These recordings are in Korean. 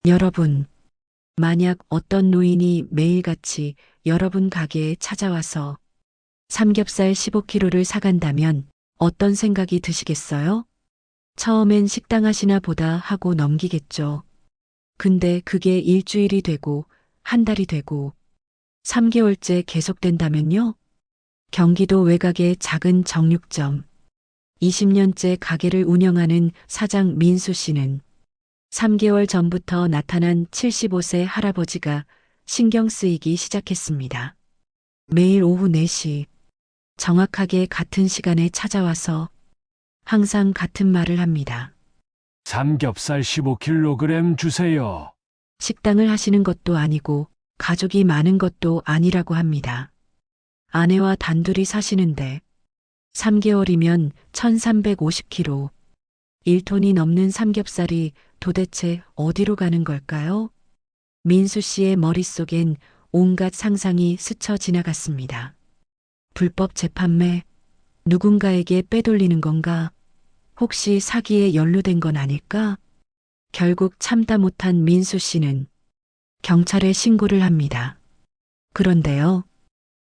여러분, 만약 어떤 노인이 매일같이 여러분 가게에 찾아와서 삼겹살 15kg를 사간다면 어떤 생각이 드시겠어요? 처음엔 식당 하시나 보다 하고 넘기겠죠. 근데 그게 일주일이 되고 한 달이 되고 3개월째 계속된다면요? 경기도 외곽의 작은 정육점, 20년째 가게를 운영하는 사장 민수 씨는 3개월 전부터 나타난 75세 할아버지가 신경 쓰이기 시작했습니다. 매일 오후 4시, 정확하게 같은 시간에 찾아와서 항상 같은 말을 합니다. 삼겹살 15kg 주세요. 식당을 하시는 것도 아니고 가족이 많은 것도 아니라고 합니다. 아내와 단둘이 사시는데 3개월이면 1350kg, 1톤이 넘는 삼겹살이 도대체 어디로 가는 걸까요? 민수 씨의 머릿속엔 온갖 상상이 스쳐 지나갔습니다. 불법 재판매, 누군가에게 빼돌리는 건가? 혹시 사기에 연루된 건 아닐까? 결국 참다 못한 민수 씨는 경찰에 신고를 합니다. 그런데요,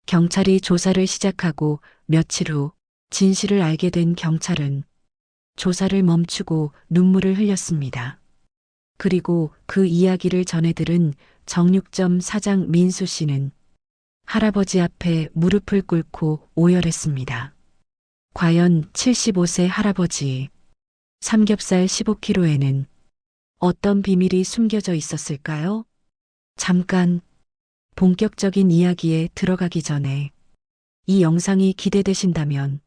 경찰이 조사를 시작하고 며칠 후 진실을 알게 된 경찰은 조사를 멈추고 눈물을 흘렸습니다. 그리고 그 이야기를 전해들은 정육점 사장 민수 씨는 할아버지 앞에 무릎을 꿇고 오열했습니다. 과연 75세 할아버지 삼겹살 15kg에는 어떤 비밀이 숨겨져 있었을까요? 잠깐 본격적인 이야기에 들어가기 전에 이 영상이 기대되신다면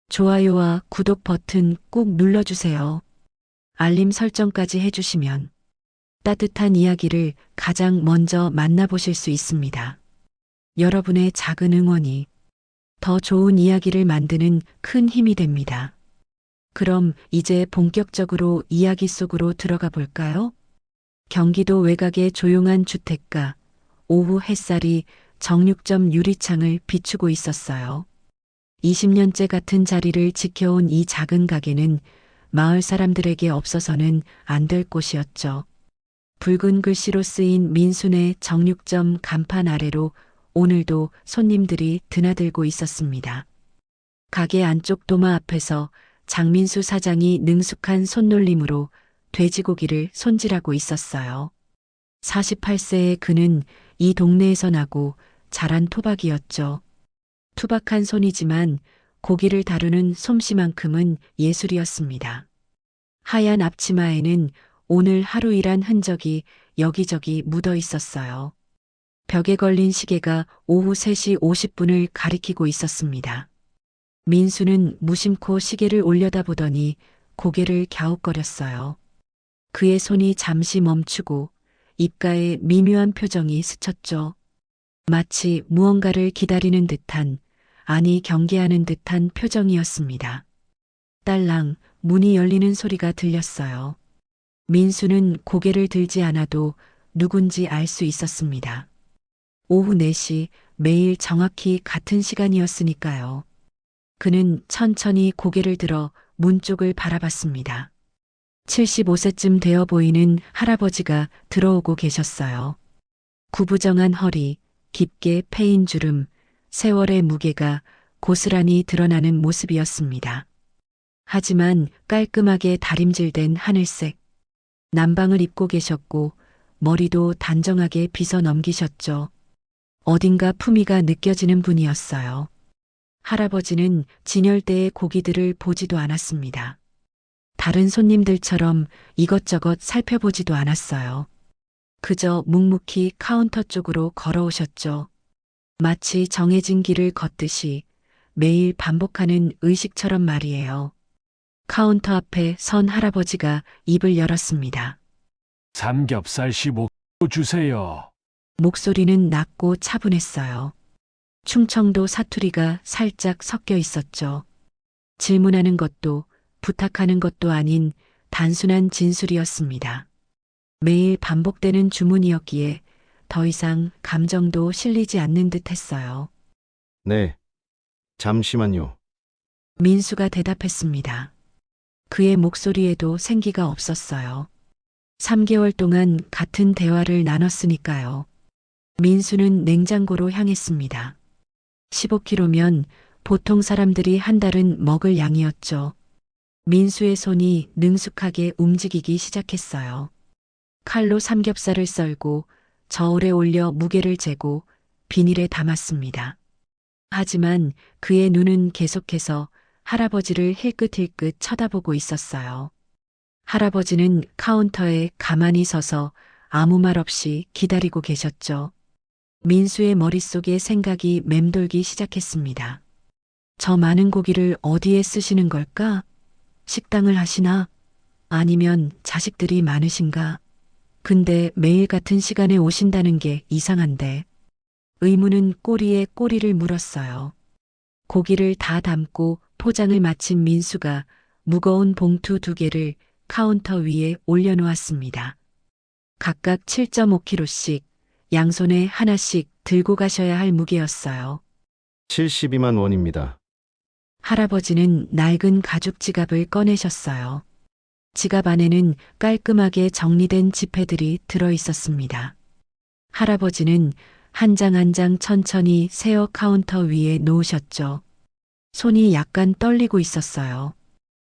좋아요와 구독 버튼 꼭 눌러주세요. 알림 설정까지 해주시면 따뜻한 이야기를 가장 먼저 만나보실 수 있습니다. 여러분의 작은 응원이 더 좋은 이야기를 만드는 큰 힘이 됩니다. 그럼 이제 본격적으로 이야기 속으로 들어가 볼까요? 경기도 외곽의 조용한 주택가, 오후 햇살이 정육점 유리창을 비추고 있었어요. 20년째 같은 자리를 지켜온 이 작은 가게는 마을 사람들에게 없어서는 안 될 곳이었죠. 붉은 글씨로 쓰인 민순의 정육점 간판 아래로 오늘도 손님들이 드나들고 있었습니다. 가게 안쪽 도마 앞에서 장민수 사장이 능숙한 손놀림으로 돼지고기를 손질하고 있었어요. 48세의 그는 이 동네에서 나고 자란 토박이었죠. 투박한 손이지만 고기를 다루는 솜씨만큼은 예술이었습니다. 하얀 앞치마에는 오늘 하루 일한 흔적이 여기저기 묻어 있었어요. 벽에 걸린 시계가 오후 3시 50분을 가리키고 있었습니다. 민수는 무심코 시계를 올려다보더니 고개를 갸웃거렸어요. 그의 손이 잠시 멈추고 입가에 미묘한 표정이 스쳤죠. 마치 무언가를 기다리는 듯한, 아니 경계하는 듯한 표정이었습니다. 딸랑 문이 열리는 소리가 들렸어요. 민수는 고개를 들지 않아도 누군지 알 수 있었습니다. 오후 4시 매일 정확히 같은 시간이었으니까요. 그는 천천히 고개를 들어 문 쪽을 바라봤습니다. 75세쯤 되어 보이는 할아버지가 들어오고 계셨어요. 구부정한 허리, 깊게 패인 주름, 세월의 무게가 고스란히 드러나는 모습이었습니다. 하지만 깔끔하게 다림질된 하늘색, 남방을 입고 계셨고 머리도 단정하게 빗어 넘기셨죠. 어딘가 품위가 느껴지는 분이었어요. 할아버지는 진열대의 고기들을 보지도 않았습니다. 다른 손님들처럼 이것저것 살펴보지도 않았어요. 그저 묵묵히 카운터 쪽으로 걸어오셨죠. 마치 정해진 길을 걷듯이 매일 반복하는 의식처럼 말이에요. 카운터 앞에 선 할아버지가 입을 열었습니다. 삼겹살 15kg 주세요. 목소리는 낮고 차분했어요. 충청도 사투리가 살짝 섞여 있었죠. 질문하는 것도 부탁하는 것도 아닌 단순한 진술이었습니다. 매일 반복되는 주문이었기에 더 이상 감정도 실리지 않는 듯 했어요. 네, 잠시만요. 민수가 대답했습니다. 그의 목소리에도 생기가 없었어요. 3개월 동안 같은 대화를 나눴으니까요. 민수는 냉장고로 향했습니다. 15kg면 보통 사람들이 한 달은 먹을 양이었죠. 민수의 손이 능숙하게 움직이기 시작했어요. 칼로 삼겹살을 썰고 저울에 올려 무게를 재고 비닐에 담았습니다. 하지만 그의 눈은 계속해서 할아버지를 힐끗힐끗 쳐다보고 있었어요. 할아버지는 카운터에 가만히 서서 아무 말 없이 기다리고 계셨죠. 민수의 머릿속에 생각이 맴돌기 시작했습니다. 저 많은 고기를 어디에 쓰시는 걸까? 식당을 하시나? 아니면 자식들이 많으신가? 근데 매일 같은 시간에 오신다는 게 이상한데. 의문은 꼬리에 꼬리를 물었어요. 고기를 다 담고 포장을 마친 민수가 무거운 봉투 2개를 카운터 위에 올려놓았습니다. 각각 7.5kg씩 양손에 하나씩 들고 가셔야 할 무게였어요. 72만 원입니다. 할아버지는 낡은 가죽 지갑을 꺼내셨어요. 지갑 안에는 깔끔하게 정리된 지폐들이 들어 있었습니다. 할아버지는 한 장 한 장 천천히 세어 카운터 위에 놓으셨죠. 손이 약간 떨리고 있었어요.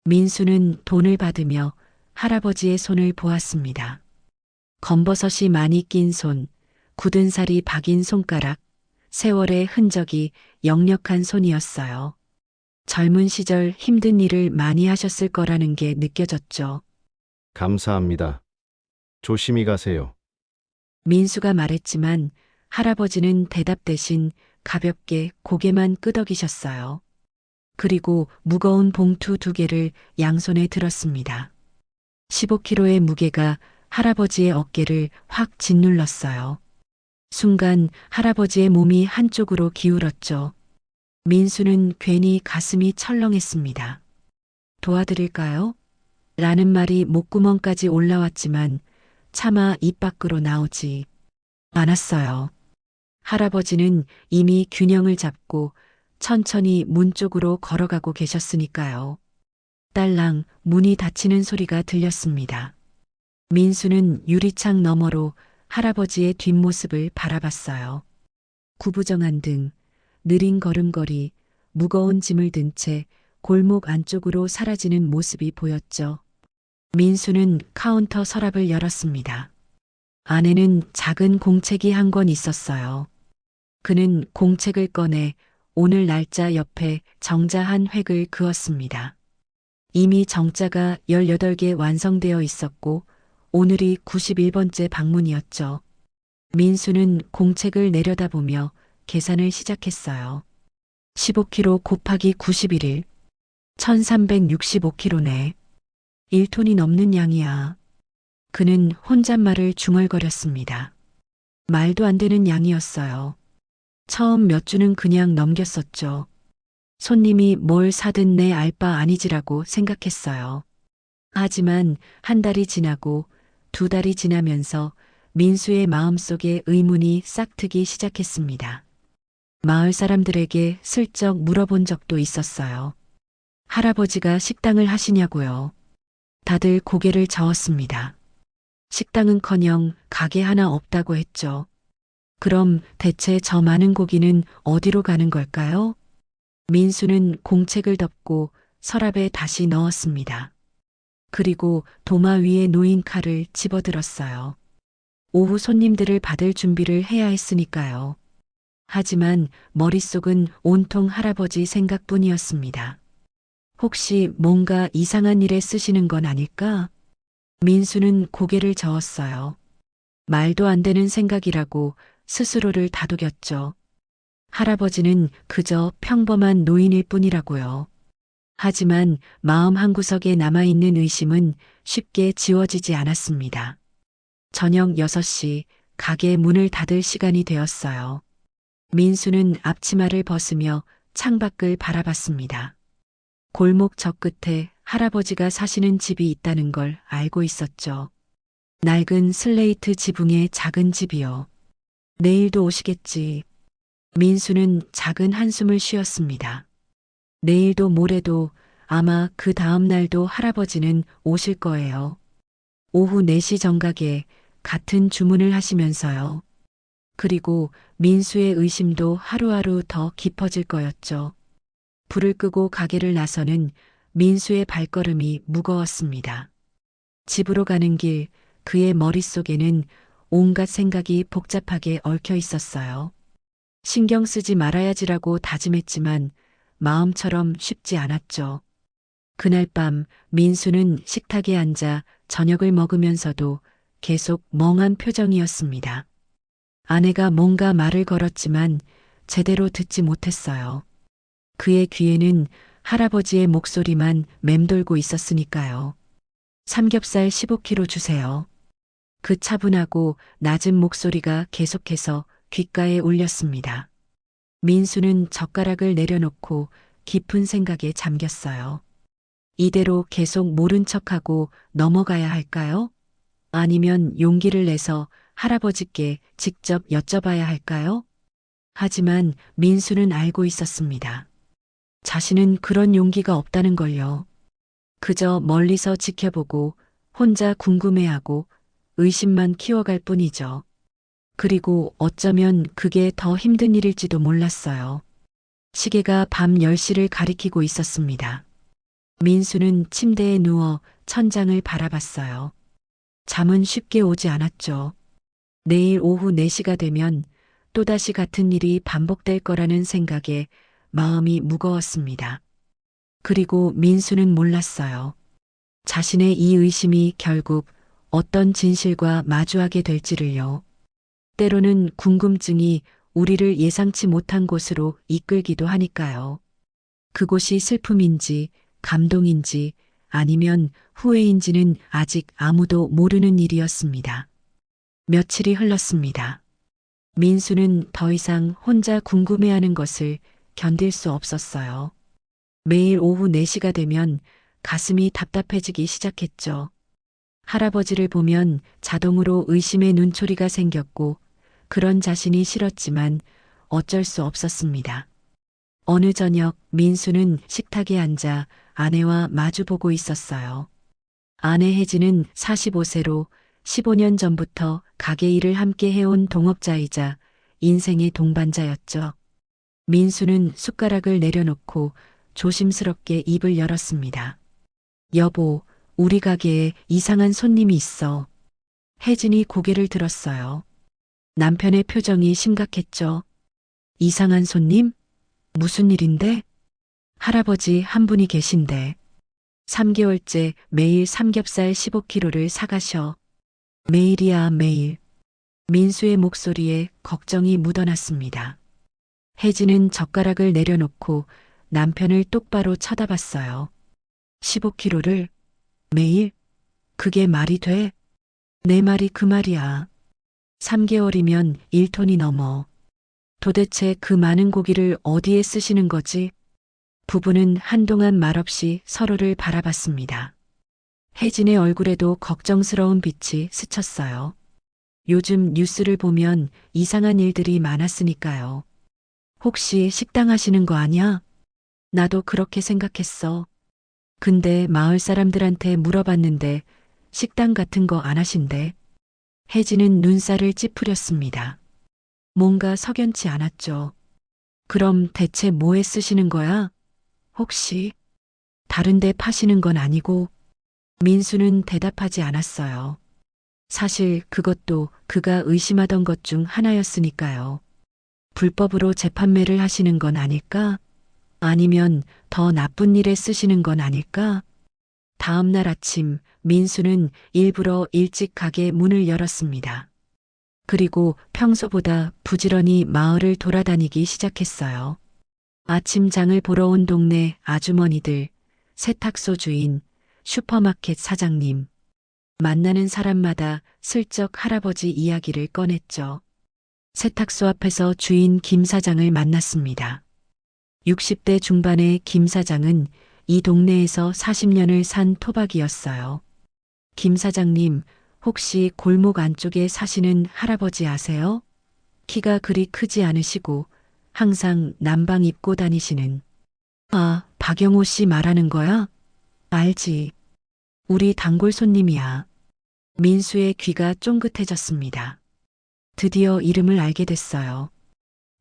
민수는 돈을 받으며 할아버지의 손을 보았습니다. 검버섯이 많이 낀 손, 굳은 살이 박인 손가락, 세월의 흔적이 역력한 손이었어요. 젊은 시절 힘든 일을 많이 하셨을 거라는 게 느껴졌죠. 감사합니다. 조심히 가세요. 민수가 말했지만 할아버지는 대답 대신 가볍게 고개만 끄덕이셨어요. 그리고 무거운 봉투 2개를 양손에 들었습니다. 15kg의 무게가 할아버지의 어깨를 확 짓눌렀어요. 순간 할아버지의 몸이 한쪽으로 기울었죠. 민수는 괜히 가슴이 철렁했습니다. 도와드릴까요? 라는 말이 목구멍까지 올라왔지만 차마 입 밖으로 나오지 않았어요. 할아버지는 이미 균형을 잡고 천천히 문 쪽으로 걸어가고 계셨으니까요. 딸랑 문이 닫히는 소리가 들렸습니다. 민수는 유리창 너머로 할아버지의 뒷모습을 바라봤어요. 구부정한 등, 느린 걸음걸이, 무거운 짐을 든 채 골목 안쪽으로 사라지는 모습이 보였죠. 민수는 카운터 서랍을 열었습니다. 안에는 작은 공책이 한 권 있었어요. 그는 공책을 꺼내 오늘 날짜 옆에 정자 한 획을 그었습니다. 이미 정자가 18개 완성되어 있었고 오늘이 91번째 방문이었죠. 민수는 공책을 내려다보며 계산을 시작했어요. 15kg 곱하기 91일, 1365kg네. 1톤이 넘는 양이야. 그는 혼잣말을 중얼거렸습니다. 말도 안 되는 양이었어요. 처음 몇 주는 그냥 넘겼었죠. 손님이 뭘 사든 내 알 바 아니지라고 생각했어요. 하지만 한 달이 지나고 2달이 지나면서 민수의 마음속에 의문이 싹트기 시작했습니다. 마을 사람들에게 슬쩍 물어본 적도 있었어요. 할아버지가 식당을 하시냐고요. 다들 고개를 저었습니다. 식당은커녕 가게 하나 없다고 했죠. 그럼 대체 저 많은 고기는 어디로 가는 걸까요? 민수는 공책을 덮고 서랍에 다시 넣었습니다. 그리고 도마 위에 놓인 칼을 집어들었어요. 오후 손님들을 받을 준비를 해야 했으니까요. 하지만 머릿속은 온통 할아버지 생각뿐이었습니다. 혹시 뭔가 이상한 일에 쓰시는 건 아닐까? 민수는 고개를 저었어요. 말도 안 되는 생각이라고 스스로를 다독였죠. 할아버지는 그저 평범한 노인일 뿐이라고요. 하지만 마음 한구석에 남아있는 의심은 쉽게 지워지지 않았습니다. 저녁 6시 가게 문을 닫을 시간이 되었어요. 민수는 앞치마를 벗으며 창밖을 바라봤습니다. 골목 저 끝에 할아버지가 사시는 집이 있다는 걸 알고 있었죠. 낡은 슬레이트 지붕의 작은 집이요. 내일도 오시겠지. 민수는 작은 한숨을 쉬었습니다. 내일도 모레도 아마 그 다음 날도 할아버지는 오실 거예요. 오후 4시 정각에 같은 주문을 하시면서요. 그리고 민수의 의심도 하루하루 더 깊어질 거였죠. 불을 끄고 가게를 나서는 민수의 발걸음이 무거웠습니다. 집으로 가는 길 그의 머릿속에는 온갖 생각이 복잡하게 얽혀 있었어요. 신경 쓰지 말아야지라고 다짐했지만 마음처럼 쉽지 않았죠. 그날 밤 민수는 식탁에 앉아 저녁을 먹으면서도 계속 멍한 표정이었습니다. 아내가 뭔가 말을 걸었지만 제대로 듣지 못했어요. 그의 귀에는 할아버지의 목소리만 맴돌고 있었으니까요. 삼겹살 15kg 주세요. 그 차분하고 낮은 목소리가 계속해서 귓가에 울렸습니다. 민수는 젓가락을 내려놓고 깊은 생각에 잠겼어요. 이대로 계속 모른 척하고 넘어가야 할까요? 아니면 용기를 내서 할아버지께 직접 여쭤봐야 할까요? 하지만 민수는 알고 있었습니다. 자신은 그런 용기가 없다는 걸요. 그저 멀리서 지켜보고 혼자 궁금해하고 의심만 키워갈 뿐이죠. 그리고 어쩌면 그게 더 힘든 일일지도 몰랐어요. 시계가 밤 10시를 가리키고 있었습니다. 민수는 침대에 누워 천장을 바라봤어요. 잠은 쉽게 오지 않았죠. 내일 오후 4시가 되면 또다시 같은 일이 반복될 거라는 생각에 마음이 무거웠습니다. 그리고 민수는 몰랐어요. 자신의 이 의심이 결국 어떤 진실과 마주하게 될지를요. 때로는 궁금증이 우리를 예상치 못한 곳으로 이끌기도 하니까요. 그곳이 슬픔인지 감동인지 아니면 후회인지는 아직 아무도 모르는 일이었습니다. 며칠이 흘렀습니다. 민수는 더 이상 혼자 궁금해하는 것을 견딜 수 없었어요. 매일 오후 4시가 되면 가슴이 답답해지기 시작했죠. 할아버지를 보면 자동으로 의심의 눈초리가 생겼고 그런 자신이 싫었지만 어쩔 수 없었습니다. 어느 저녁 민수는 식탁에 앉아 아내와 마주보고 있었어요. 아내 혜진은 45세로 15년 전부터 가게 일을 함께 해온 동업자이자 인생의 동반자였죠. 민수는 숟가락을 내려놓고 조심스럽게 입을 열었습니다. 여보, 우리 가게에 이상한 손님이 있어. 혜진이 고개를 들었어요. 남편의 표정이 심각했죠. 이상한 손님? 무슨 일인데? 할아버지 한 분이 계신데. 3개월째 매일 삼겹살 15kg를 사가셔. 매일이야 매일. 민수의 목소리에 걱정이 묻어났습니다. 혜진은 젓가락을 내려놓고 남편을 똑바로 쳐다봤어요. 15kg를 매일? 그게 말이 돼? 내 말이 그 말이야. 3개월이면 1톤이 넘어. 도대체 그 많은 고기를 어디에 쓰시는 거지? 부부는 한동안 말없이 서로를 바라봤습니다. 혜진의 얼굴에도 걱정스러운 빛이 스쳤어요. 요즘 뉴스를 보면 이상한 일들이 많았으니까요. 혹시 식당 하시는 거 아니야? 나도 그렇게 생각했어. 근데 마을 사람들한테 물어봤는데 식당 같은 거 안 하신대. 혜진은 눈살을 찌푸렸습니다. 뭔가 석연치 않았죠. 그럼 대체 뭐에 쓰시는 거야? 혹시 다른 데 파시는 건 아니고? 민수는 대답하지 않았어요. 사실 그것도 그가 의심하던 것 중 하나였으니까요. 불법으로 재판매를 하시는 건 아닐까? 아니면 더 나쁜 일에 쓰시는 건 아닐까? 다음 날 아침 민수는 일부러 일찍 가게 문을 열었습니다. 그리고 평소보다 부지런히 마을을 돌아다니기 시작했어요. 아침장을 보러 온 동네 아주머니들, 세탁소 주인, 슈퍼마켓 사장님. 만나는 사람마다 슬쩍 할아버지 이야기를 꺼냈죠. 세탁소 앞에서 주인 김 사장을 만났습니다. 60대 중반의 김 사장은 이 동네에서 40년을 산 토박이었어요. 김 사장님, 혹시 골목 안쪽에 사시는 할아버지 아세요? 키가 그리 크지 않으시고 항상 남방 입고 다니시는. 아, 박영호 씨 말하는 거야? 알지. 우리 단골 손님이야. 민수의 귀가 쫑긋해졌습니다. 드디어 이름을 알게 됐어요.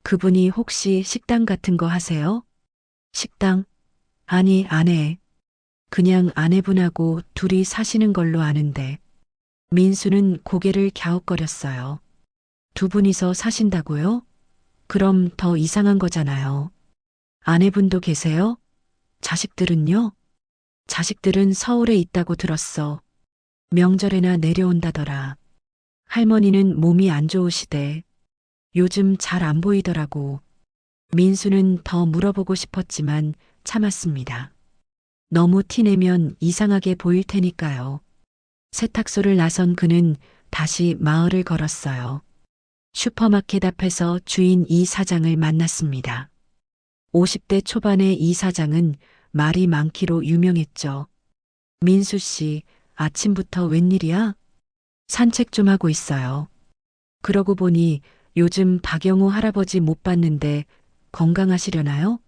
그분이 혹시 식당 같은 거 하세요? 식당? 아니, 아내. 그냥 아내분하고 둘이 사시는 걸로 아는데. 민수는 고개를 갸웃거렸어요. 두 분이서 사신다고요? 그럼 더 이상한 거잖아요. 아내분도 계세요? 자식들은요? 자식들은 서울에 있다고 들었어. 명절에나 내려온다더라. 할머니는 몸이 안 좋으시대. 요즘 잘 안 보이더라고. 민수는 더 물어보고 싶었지만 참았습니다. 너무 티내면 이상하게 보일 테니까요. 세탁소를 나선 그는 다시 마을을 걸었어요. 슈퍼마켓 앞에서 주인 이 사장을 만났습니다. 50대 초반의 이 사장은 말이 많기로 유명했죠. 민수 씨, 아침부터 웬일이야? 산책 좀 하고 있어요. 그러고 보니 요즘 박영호 할아버지 못 봤는데 건강하시려나요?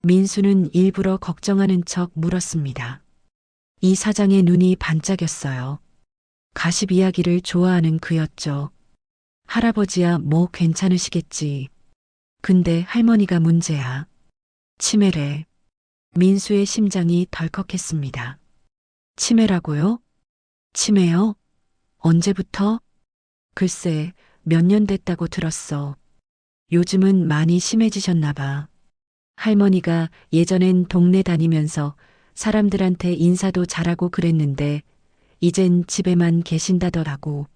민수는 일부러 걱정하는 척 물었습니다. 이 사장의 눈이 반짝였어요. 가십 이야기를 좋아하는 그였죠. 할아버지야 뭐 괜찮으시겠지. 근데 할머니가 문제야. 치매래. 민수의 심장이 덜컥했습니다. 치매라고요? 치매요? 언제부터? 글쎄, 몇 년 됐다고 들었어. 요즘은 많이 심해지셨나 봐. 할머니가 예전엔 동네 다니면서 사람들한테 인사도 잘하고 그랬는데 이젠 집에만 계신다더라고.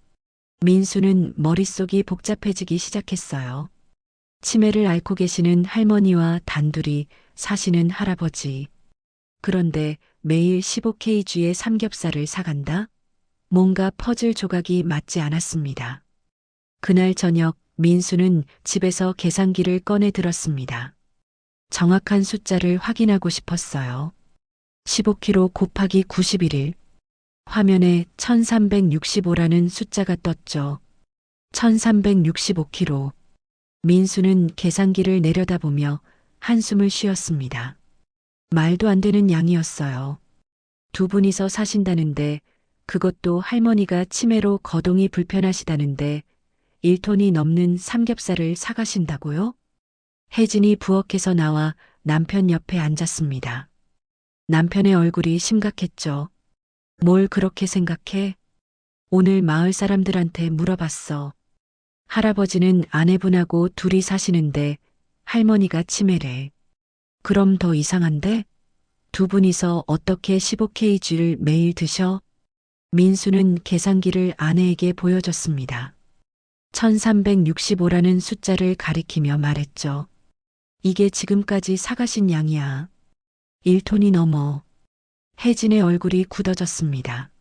민수는 머릿속이 복잡해지기 시작했어요. 치매를 앓고 계시는 할머니와 단둘이 사시는 할아버지. 그런데 매일 15kg의 삼겹살을 사간다? 뭔가 퍼즐 조각이 맞지 않았습니다. 그날 저녁 민수는 집에서 계산기를 꺼내 들었습니다. 정확한 숫자를 확인하고 싶었어요. 15kg 곱하기 91일. 화면에 1365라는 숫자가 떴죠. 1365kg. 민수는 계산기를 내려다보며 한숨을 쉬었습니다. 말도 안 되는 양이었어요. 두 분이서 사신다는데 그것도 할머니가 치매로 거동이 불편하시다는데 1톤이 넘는 삼겹살을 사가신다고요? 혜진이 부엌에서 나와 남편 옆에 앉았습니다. 남편의 얼굴이 심각했죠. 뭘 그렇게 생각해? 오늘 마을 사람들한테 물어봤어. 할아버지는 아내분하고 둘이 사시는데 할머니가 치매래. 그럼 더 이상한데? 두 분이서 어떻게 15kg를 매일 드셔? 민수는 계산기를 아내에게 보여줬습니다. 1365라는 숫자를 가리키며 말했죠. 이게 지금까지 사가신 양이야. 1톤이 넘어. 혜진의 얼굴이 굳어졌습니다.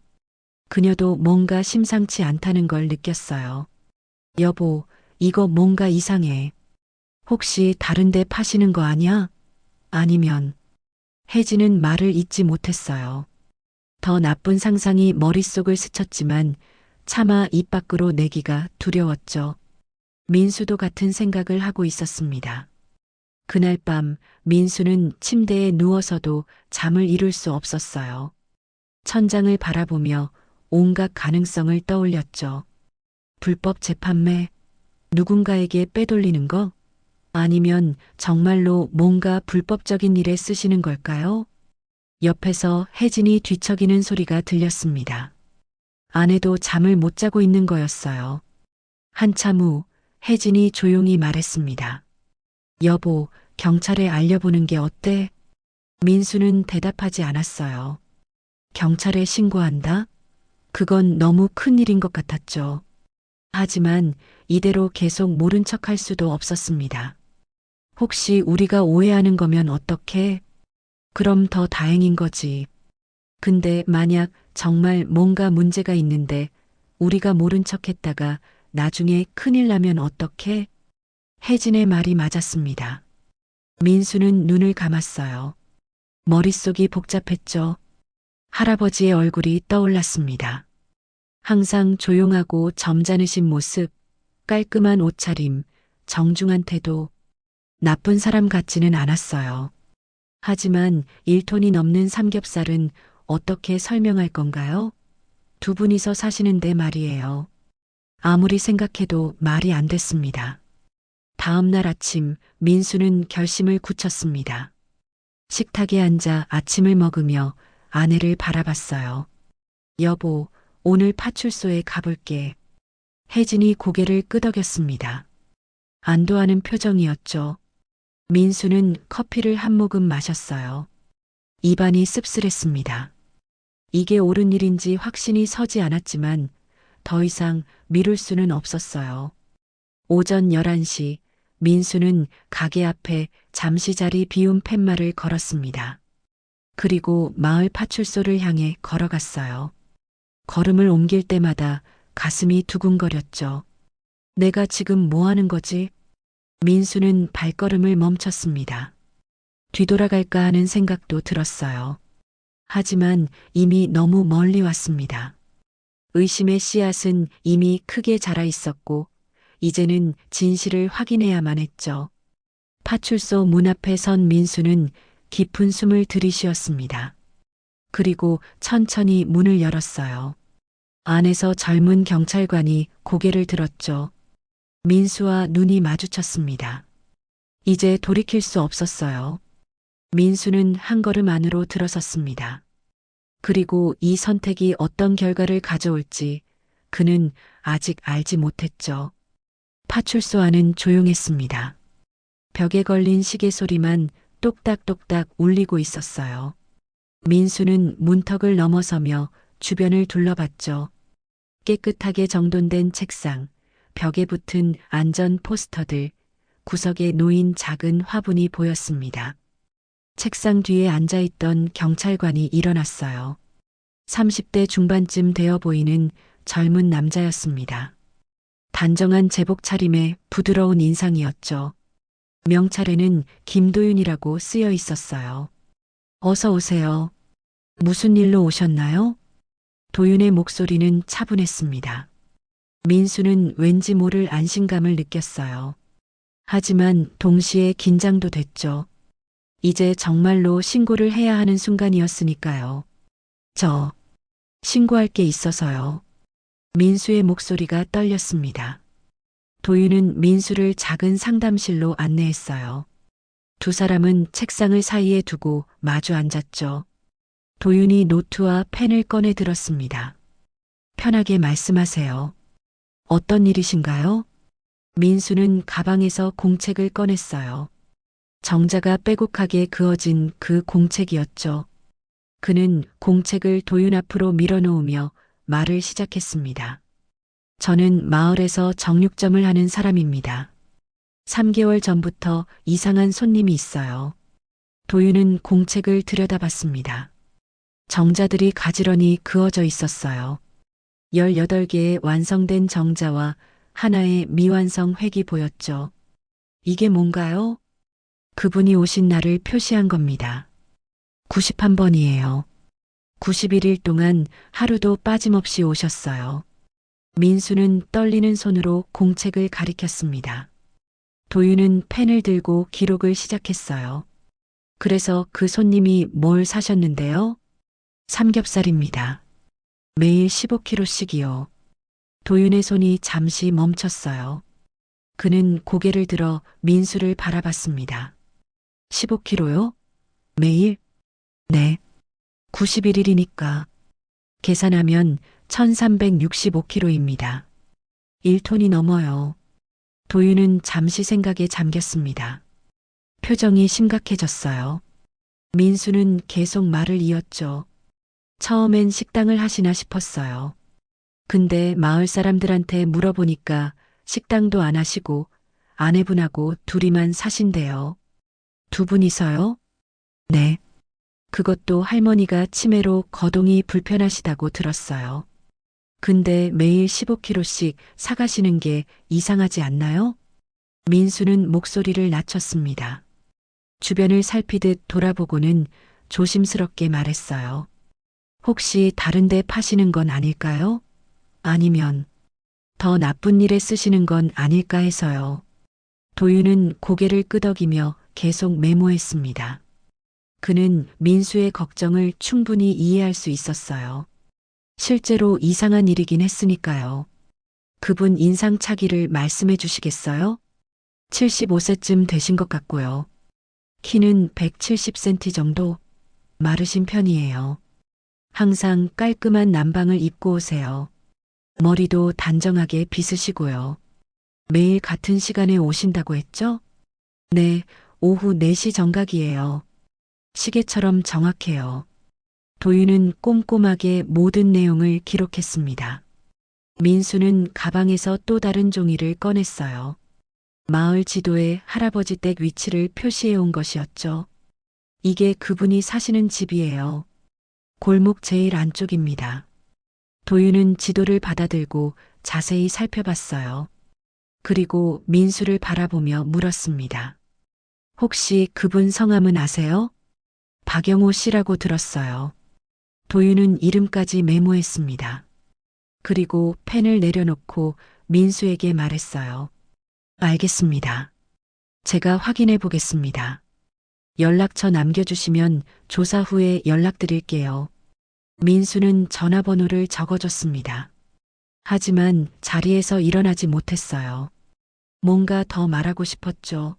그녀도 뭔가 심상치 않다는 걸 느꼈어요. 여보, 이거 뭔가 이상해. 혹시 다른 데 파시는 거 아니야? 아니면. 혜진은 말을 잇지 못했어요. 더 나쁜 상상이 머릿속을 스쳤지만 차마 입 밖으로 내기가 두려웠죠. 민수도 같은 생각을 하고 있었습니다. 그날 밤 민수는 침대에 누워서도 잠을 이룰 수 없었어요. 천장을 바라보며 온갖 가능성을 떠올렸죠. 불법 재판매, 누군가에게 빼돌리는 거? 아니면 정말로 뭔가 불법적인 일에 쓰시는 걸까요? 옆에서 혜진이 뒤척이는 소리가 들렸습니다. 아내도 잠을 못 자고 있는 거였어요. 한참 후 혜진이 조용히 말했습니다. 여보, 경찰에 알려보는 게 어때? 민수는 대답하지 않았어요. 경찰에 신고한다? 그건 너무 큰 일인 것 같았죠. 하지만 이대로 계속 모른 척할 수도 없었습니다. 혹시 우리가 오해하는 거면 어떡해? 그럼 더 다행인 거지. 근데 만약 정말 뭔가 문제가 있는데 우리가 모른 척 했다가 나중에 큰일 나면 어떡해? 혜진의 말이 맞았습니다. 민수는 눈을 감았어요. 머릿속이 복잡했죠. 할아버지의 얼굴이 떠올랐습니다. 항상 조용하고 점잖으신 모습, 깔끔한 옷차림, 정중한 태도, 나쁜 사람 같지는 않았어요. 하지만 1톤이 넘는 삼겹살은 어떻게 설명할 건가요? 두 분이서 사시는데 말이에요. 아무리 생각해도 말이 안 됐습니다. 다음 날 아침 민수는 결심을 굳혔습니다. 식탁에 앉아 아침을 먹으며 아내를 바라봤어요. 여보, 오늘 파출소에 가볼게. 혜진이 고개를 끄덕였습니다. 안도하는 표정이었죠. 민수는 커피를 한 모금 마셨어요. 입안이 씁쓸했습니다. 이게 옳은 일인지 확신이 서지 않았지만 더 이상 미룰 수는 없었어요. 오전 11시 민수는 가게 앞에 잠시 자리 비운 팻말을 걸었습니다. 그리고 마을 파출소를 향해 걸어갔어요. 걸음을 옮길 때마다 가슴이 두근거렸죠. 내가 지금 뭐 하는 거지? 민수는 발걸음을 멈췄습니다. 뒤돌아갈까 하는 생각도 들었어요. 하지만 이미 너무 멀리 왔습니다. 의심의 씨앗은 이미 크게 자라 있었고 이제는 진실을 확인해야만 했죠. 파출소 문 앞에 선 민수는 깊은 숨을 들이쉬었습니다. 그리고 천천히 문을 열었어요. 안에서 젊은 경찰관이 고개를 들었죠. 민수와 눈이 마주쳤습니다. 이제 돌이킬 수 없었어요. 민수는 한 걸음 안으로 들어섰습니다. 그리고 이 선택이 어떤 결과를 가져올지 그는 아직 알지 못했죠. 파출소 안은 조용했습니다. 벽에 걸린 시계 소리만 똑딱똑딱 울리고 있었어요. 민수는 문턱을 넘어서며 주변을 둘러봤죠. 깨끗하게 정돈된 책상, 벽에 붙은 안전 포스터들, 구석에 놓인 작은 화분이 보였습니다. 책상 뒤에 앉아있던 경찰관이 일어났어요. 30대 중반쯤 되어 보이는 젊은 남자였습니다. 단정한 제복 차림에 부드러운 인상이었죠. 명찰에는 김도윤이라고 쓰여 있었어요. 어서 오세요. 무슨 일로 오셨나요? 도윤의 목소리는 차분했습니다. 민수는 왠지 모를 안심감을 느꼈어요. 하지만 동시에 긴장도 됐죠. 이제 정말로 신고를 해야 하는 순간이었으니까요. 저, 신고할 게 있어서요. 민수의 목소리가 떨렸습니다. 도윤은 민수를 작은 상담실로 안내했어요. 두 사람은 책상을 사이에 두고 마주 앉았죠. 도윤이 노트와 펜을 꺼내 들었습니다. 편하게 말씀하세요. 어떤 일이신가요? 민수는 가방에서 공책을 꺼냈어요. 정자가 빼곡하게 그어진 그 공책이었죠. 그는 공책을 도윤 앞으로 밀어놓으며 말을 시작했습니다. 저는 마을에서 정육점을 하는 사람입니다. 3개월 전부터 이상한 손님이 있어요. 도윤은 공책을 들여다봤습니다. 정자들이 가지런히 그어져 있었어요. 18개의 완성된 정자와 하나의 미완성 획이 보였죠. 이게 뭔가요? 그분이 오신 날을 표시한 겁니다. 91번이에요. 91일 동안 하루도 빠짐없이 오셨어요. 민수는 떨리는 손으로 공책을 가리켰습니다. 도윤은 펜을 들고 기록을 시작했어요. 그래서 그 손님이 뭘 사셨는데요? 삼겹살입니다. 매일 15kg씩이요. 도윤의 손이 잠시 멈췄어요. 그는 고개를 들어 민수를 바라봤습니다. 15kg요? 매일? 네. 91일이니까. 계산하면 1365kg입니다. 1톤이 넘어요. 도윤은 잠시 생각에 잠겼습니다. 표정이 심각해졌어요. 민수는 계속 말을 이었죠. 처음엔 식당을 하시나 싶었어요. 근데 마을 사람들한테 물어보니까 식당도 안 하시고 아내분하고 둘이만 사신대요. 두 분이서요? 네. 그것도 할머니가 치매로 거동이 불편하시다고 들었어요. 근데 매일 15kg씩 사가시는 게 이상하지 않나요? 민수는 목소리를 낮췄습니다. 주변을 살피듯 돌아보고는 조심스럽게 말했어요. 혹시 다른 데 파시는 건 아닐까요? 아니면 더 나쁜 일에 쓰시는 건 아닐까 해서요. 도윤은 고개를 끄덕이며 계속 메모했습니다. 그는 민수의 걱정을 충분히 이해할 수 있었어요. 실제로 이상한 일이긴 했으니까요. 그분 인상차기를 말씀해 주시겠어요? 75세쯤 되신 것 같고요. 키는 170cm 정도? 마르신 편이에요. 항상 깔끔한 남방을 입고 오세요. 머리도 단정하게 빗으시고요. 매일 같은 시간에 오신다고 했죠? 네, 오후 4시 정각이에요. 시계처럼 정확해요. 도윤은 꼼꼼하게 모든 내용을 기록했습니다. 민수는 가방에서 또 다른 종이를 꺼냈어요. 마을 지도에 할아버지 댁 위치를 표시해 온 것이었죠. 이게 그분이 사시는 집이에요. 골목 제일 안쪽입니다. 도윤은 지도를 받아들고 자세히 살펴봤어요. 그리고 민수를 바라보며 물었습니다. 혹시 그분 성함은 아세요? 박영호 씨라고 들었어요. 도윤은 이름까지 메모했습니다. 그리고 펜을 내려놓고 민수에게 말했어요. 알겠습니다. 제가 확인해 보겠습니다. 연락처 남겨주시면 조사 후에 연락드릴게요. 민수는 전화번호를 적어줬습니다. 하지만 자리에서 일어나지 못했어요. 뭔가 더 말하고 싶었죠.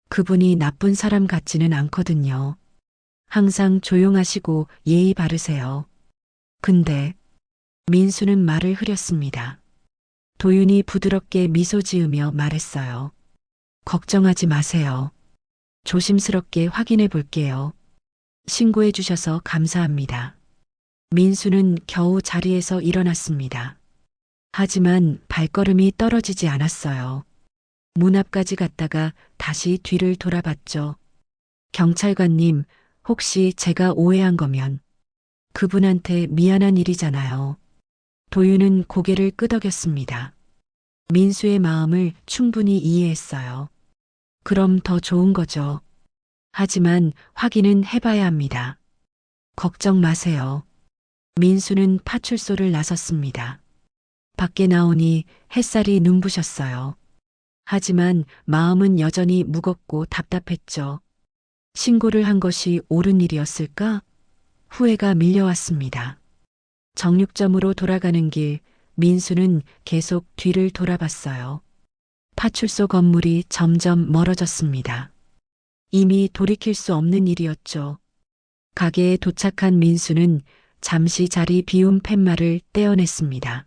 그분이 나쁜 사람 같지는 않거든요. 항상 조용하시고 예의 바르세요. 근데 민수는 말을 흐렸습니다. 도윤이 부드럽게 미소 지으며 말했어요. 걱정하지 마세요. 조심스럽게 확인해 볼게요. 신고해 주셔서 감사합니다. 민수는 겨우 자리에서 일어났습니다. 하지만 발걸음이 떨어지지 않았어요. 문 앞까지 갔다가 다시 뒤를 돌아봤죠. 경찰관님, 혹시 제가 오해한 거면 그분한테 미안한 일이잖아요. 도윤은 고개를 끄덕였습니다. 민수의 마음을 충분히 이해했어요. 그럼 더 좋은 거죠. 하지만 확인은 해봐야 합니다. 걱정 마세요. 민수는 파출소를 나섰습니다. 밖에 나오니 햇살이 눈부셨어요. 하지만 마음은 여전히 무겁고 답답했죠. 신고를 한 것이 옳은 일이었을까? 후회가 밀려왔습니다. 정육점으로 돌아가는 길, 민수는 계속 뒤를 돌아봤어요. 파출소 건물이 점점 멀어졌습니다. 이미 돌이킬 수 없는 일이었죠. 가게에 도착한 민수는 잠시 자리 비운 팻말을 떼어냈습니다.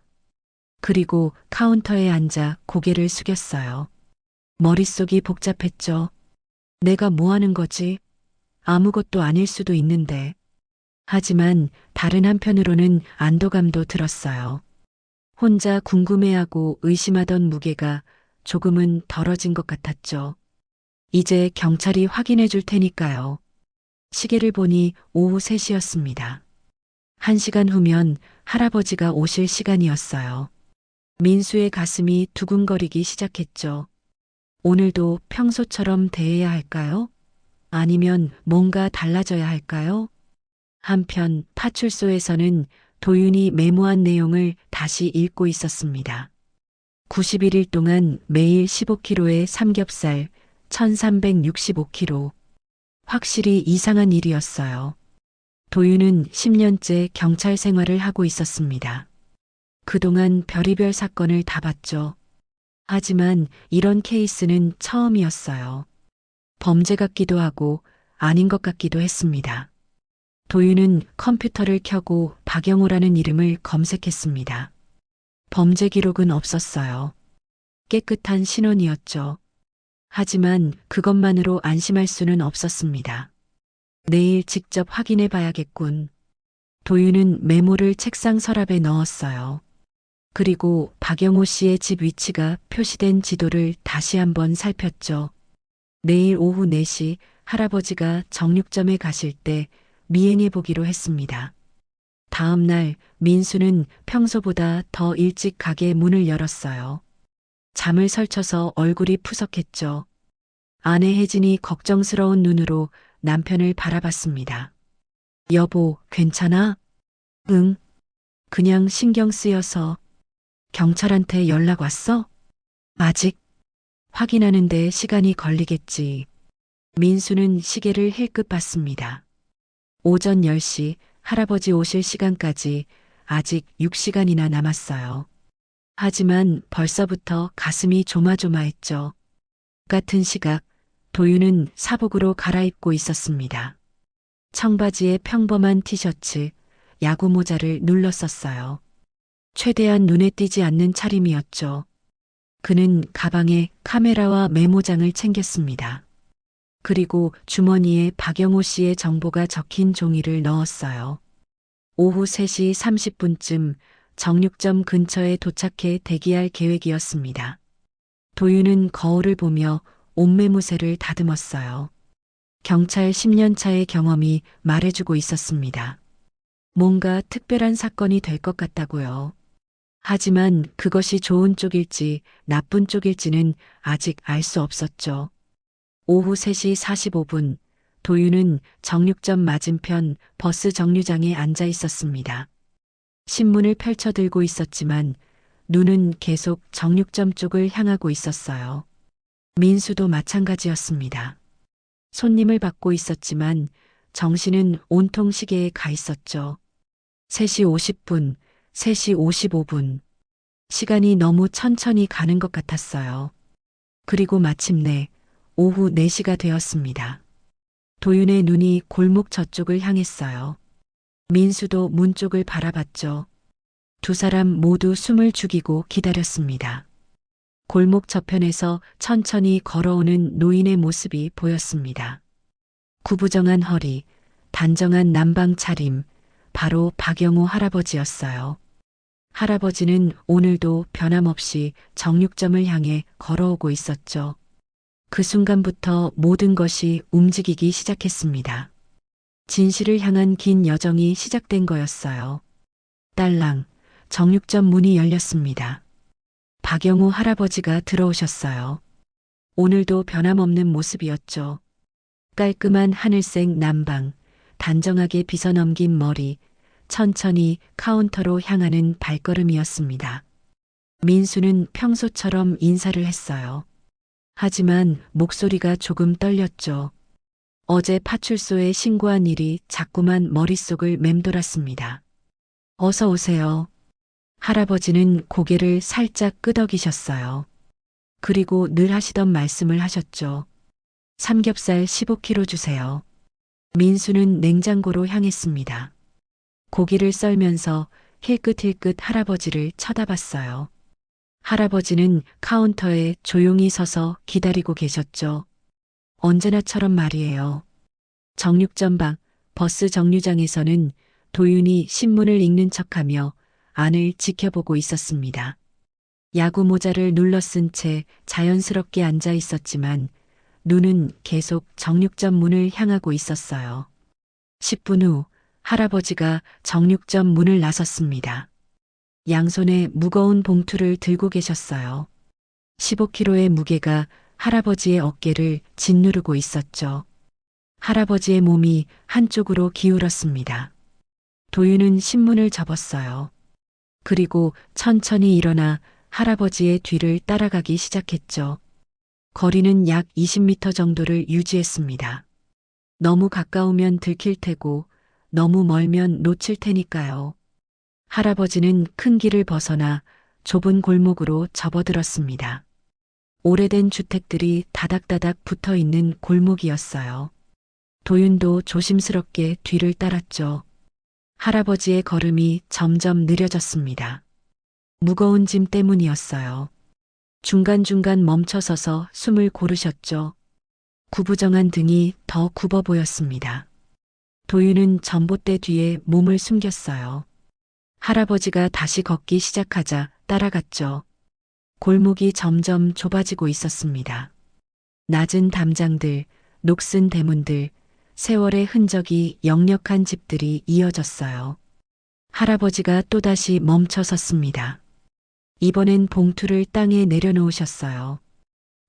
그리고 카운터에 앉아 고개를 숙였어요. 머릿속이 복잡했죠. 내가 뭐 하는 거지? 아무것도 아닐 수도 있는데. 하지만 다른 한편으로는 안도감도 들었어요. 혼자 궁금해하고 의심하던 무게가 조금은 덜어진 것 같았죠. 이제 경찰이 확인해 줄 테니까요. 시계를 보니 오후 3시였습니다. 1시간 후면 할아버지가 오실 시간이었어요. 민수의 가슴이 두근거리기 시작했죠. 오늘도 평소처럼 대해야 할까요? 아니면 뭔가 달라져야 할까요? 한편 파출소에서는 도윤이 메모한 내용을 다시 읽고 있었습니다. 91일 동안 매일 15kg의 삼겹살, 1365kg. 확실히 이상한 일이었어요. 도윤은 10년째 경찰 생활을 하고 있었습니다. 그동안 별의별 사건을 다 봤죠. 하지만 이런 케이스는 처음이었어요. 범죄 같기도 하고 아닌 것 같기도 했습니다. 도윤은 컴퓨터를 켜고 박영호라는 이름을 검색했습니다. 범죄 기록은 없었어요. 깨끗한 신원이었죠. 하지만 그것만으로 안심할 수는 없었습니다. 내일 직접 확인해 봐야겠군. 도윤은 메모를 책상 서랍에 넣었어요. 그리고 박영호 씨의 집 위치가 표시된 지도를 다시 한번 살폈죠. 내일 오후 4시 할아버지가 정육점에 가실 때 미행해 보기로 했습니다. 다음 날 민수는 평소보다 더 일찍 가게 문을 열었어요. 잠을 설쳐서 얼굴이 푸석했죠. 아내 혜진이 걱정스러운 눈으로 남편을 바라봤습니다. 여보, 괜찮아? 응. 그냥 신경 쓰여서. 경찰한테 연락 왔어? 아직. 확인하는데 시간이 걸리겠지. 민수는 시계를 힐끗 봤습니다. 오전 10시 할아버지 오실 시간까지 아직 6시간이나 남았어요. 하지만 벌써부터 가슴이 조마조마했죠. 같은 시각 도윤은 사복으로 갈아입고 있었습니다. 청바지에 평범한 티셔츠, 야구 모자를 눌렀었어요. 최대한 눈에 띄지 않는 차림이었죠. 그는 가방에 카메라와 메모장을 챙겼습니다. 그리고 주머니에 박영호 씨의 정보가 적힌 종이를 넣었어요. 오후 3시 30분쯤 정육점 근처에 도착해 대기할 계획이었습니다. 도윤은 거울을 보며 옷매무새를 다듬었어요. 경찰 10년 차의 경험이 말해주고 있었습니다. 뭔가 특별한 사건이 될 것 같다고요. 하지만 그것이 좋은 쪽일지 나쁜 쪽일지는 아직 알 수 없었죠. 오후 3시 45분 도윤은 정육점 맞은편 버스 정류장에 앉아 있었습니다. 신문을 펼쳐 들고 있었지만 눈은 계속 정육점 쪽을 향하고 있었어요. 민수도 마찬가지였습니다. 손님을 받고 있었지만 정신은 온통 시계에 가 있었죠. 3시 50분, 3시 55분. 시간이 너무 천천히 가는 것 같았어요. 그리고 마침내 오후 4시가 되었습니다. 도윤의 눈이 골목 저쪽을 향했어요. 민수도 문 쪽을 바라봤죠. 두 사람 모두 숨을 죽이고 기다렸습니다. 골목 저편에서 천천히 걸어오는 노인의 모습이 보였습니다. 구부정한 허리, 단정한 남방 차림, 바로 박영호 할아버지였어요. 할아버지는 오늘도 변함없이 정육점을 향해 걸어오고 있었죠. 그 순간부터 모든 것이 움직이기 시작했습니다. 진실을 향한 긴 여정이 시작된 거였어요. 딸랑, 정육점 문이 열렸습니다. 박영호 할아버지가 들어오셨어요. 오늘도 변함없는 모습이었죠. 깔끔한 하늘색 남방, 단정하게 빗어넘긴 머리, 천천히 카운터로 향하는 발걸음이었습니다. 민수는 평소처럼 인사를 했어요. 하지만 목소리가 조금 떨렸죠. 어제 파출소에 신고한 일이 자꾸만 머릿속을 맴돌았습니다. 어서 오세요. 할아버지는 고개를 살짝 끄덕이셨어요. 그리고 늘 하시던 말씀을 하셨죠. 삼겹살 15kg 주세요. 민수는 냉장고로 향했습니다. 고기를 썰면서 힐끗힐끗 할아버지를 쳐다봤어요. 할아버지는 카운터에 조용히 서서 기다리고 계셨죠. 언제나처럼 말이에요. 정육점 밖 버스 정류장에서는 도윤이 신문을 읽는 척하며 안을 지켜보고 있었습니다. 야구 모자를 눌러 쓴 채 자연스럽게 앉아 있었지만 눈은 계속 정육점 문을 향하고 있었어요. 10분 후 할아버지가 정육점 문을 나섰습니다. 양손에 무거운 봉투를 들고 계셨어요. 15kg의 무게가 할아버지의 어깨를 짓누르고 있었죠. 할아버지의 몸이 한쪽으로 기울었습니다. 도윤은 신문을 접었어요. 그리고 천천히 일어나 할아버지의 뒤를 따라가기 시작했죠. 거리는 약 20m 정도를 유지했습니다. 너무 가까우면 들킬 테고 너무 멀면 놓칠 테니까요. 할아버지는 큰 길을 벗어나 좁은 골목으로 접어들었습니다. 오래된 주택들이 다닥다닥 붙어 있는 골목이었어요. 도윤도 조심스럽게 뒤를 따랐죠. 할아버지의 걸음이 점점 느려졌습니다. 무거운 짐 때문이었어요. 중간중간 멈춰서서 숨을 고르셨죠. 구부정한 등이 더 굽어 보였습니다. 도윤은 전봇대 뒤에 몸을 숨겼어요. 할아버지가 다시 걷기 시작하자 따라갔죠. 골목이 점점 좁아지고 있었습니다. 낮은 담장들, 녹슨 대문들, 세월의 흔적이 역력한 집들이 이어졌어요. 할아버지가 또다시 멈춰 섰습니다. 이번엔 봉투를 땅에 내려놓으셨어요.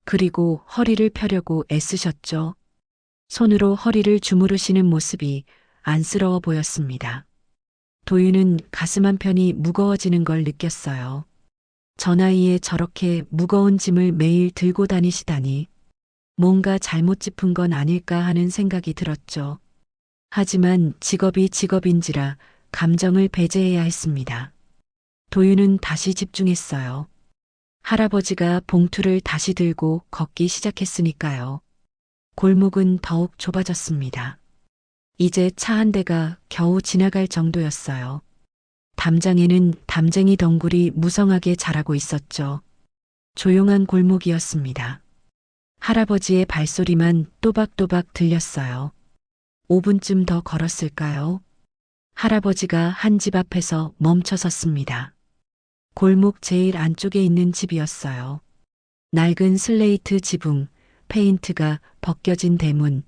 그리고 허리를 펴려고 애쓰셨죠. 손으로 허리를 주무르시는 모습이 안쓰러워 보였습니다. 도윤은 가슴 한편이 무거워지는 걸 느꼈어요. 저 나이에 저렇게 무거운 짐을 매일 들고 다니시다니 뭔가 잘못 짚은 건 아닐까 하는 생각이 들었죠. 하지만 직업이 직업인지라 감정을 배제해야 했습니다. 도윤은 다시 집중했어요. 할아버지가 봉투를 다시 들고 걷기 시작했으니까요. 골목은 더욱 좁아졌습니다. 이제 차 한 대가 겨우 지나갈 정도였어요. 담장에는 담쟁이 덩굴이 무성하게 자라고 있었죠. 조용한 골목이었습니다. 할아버지의 발소리만 또박또박 들렸어요. 5분쯤 더 걸었을까요? 할아버지가 한 집 앞에서 멈춰 섰습니다. 골목 제일 안쪽에 있는 집이었어요. 낡은 슬레이트 지붕, 페인트가 벗겨진 대문,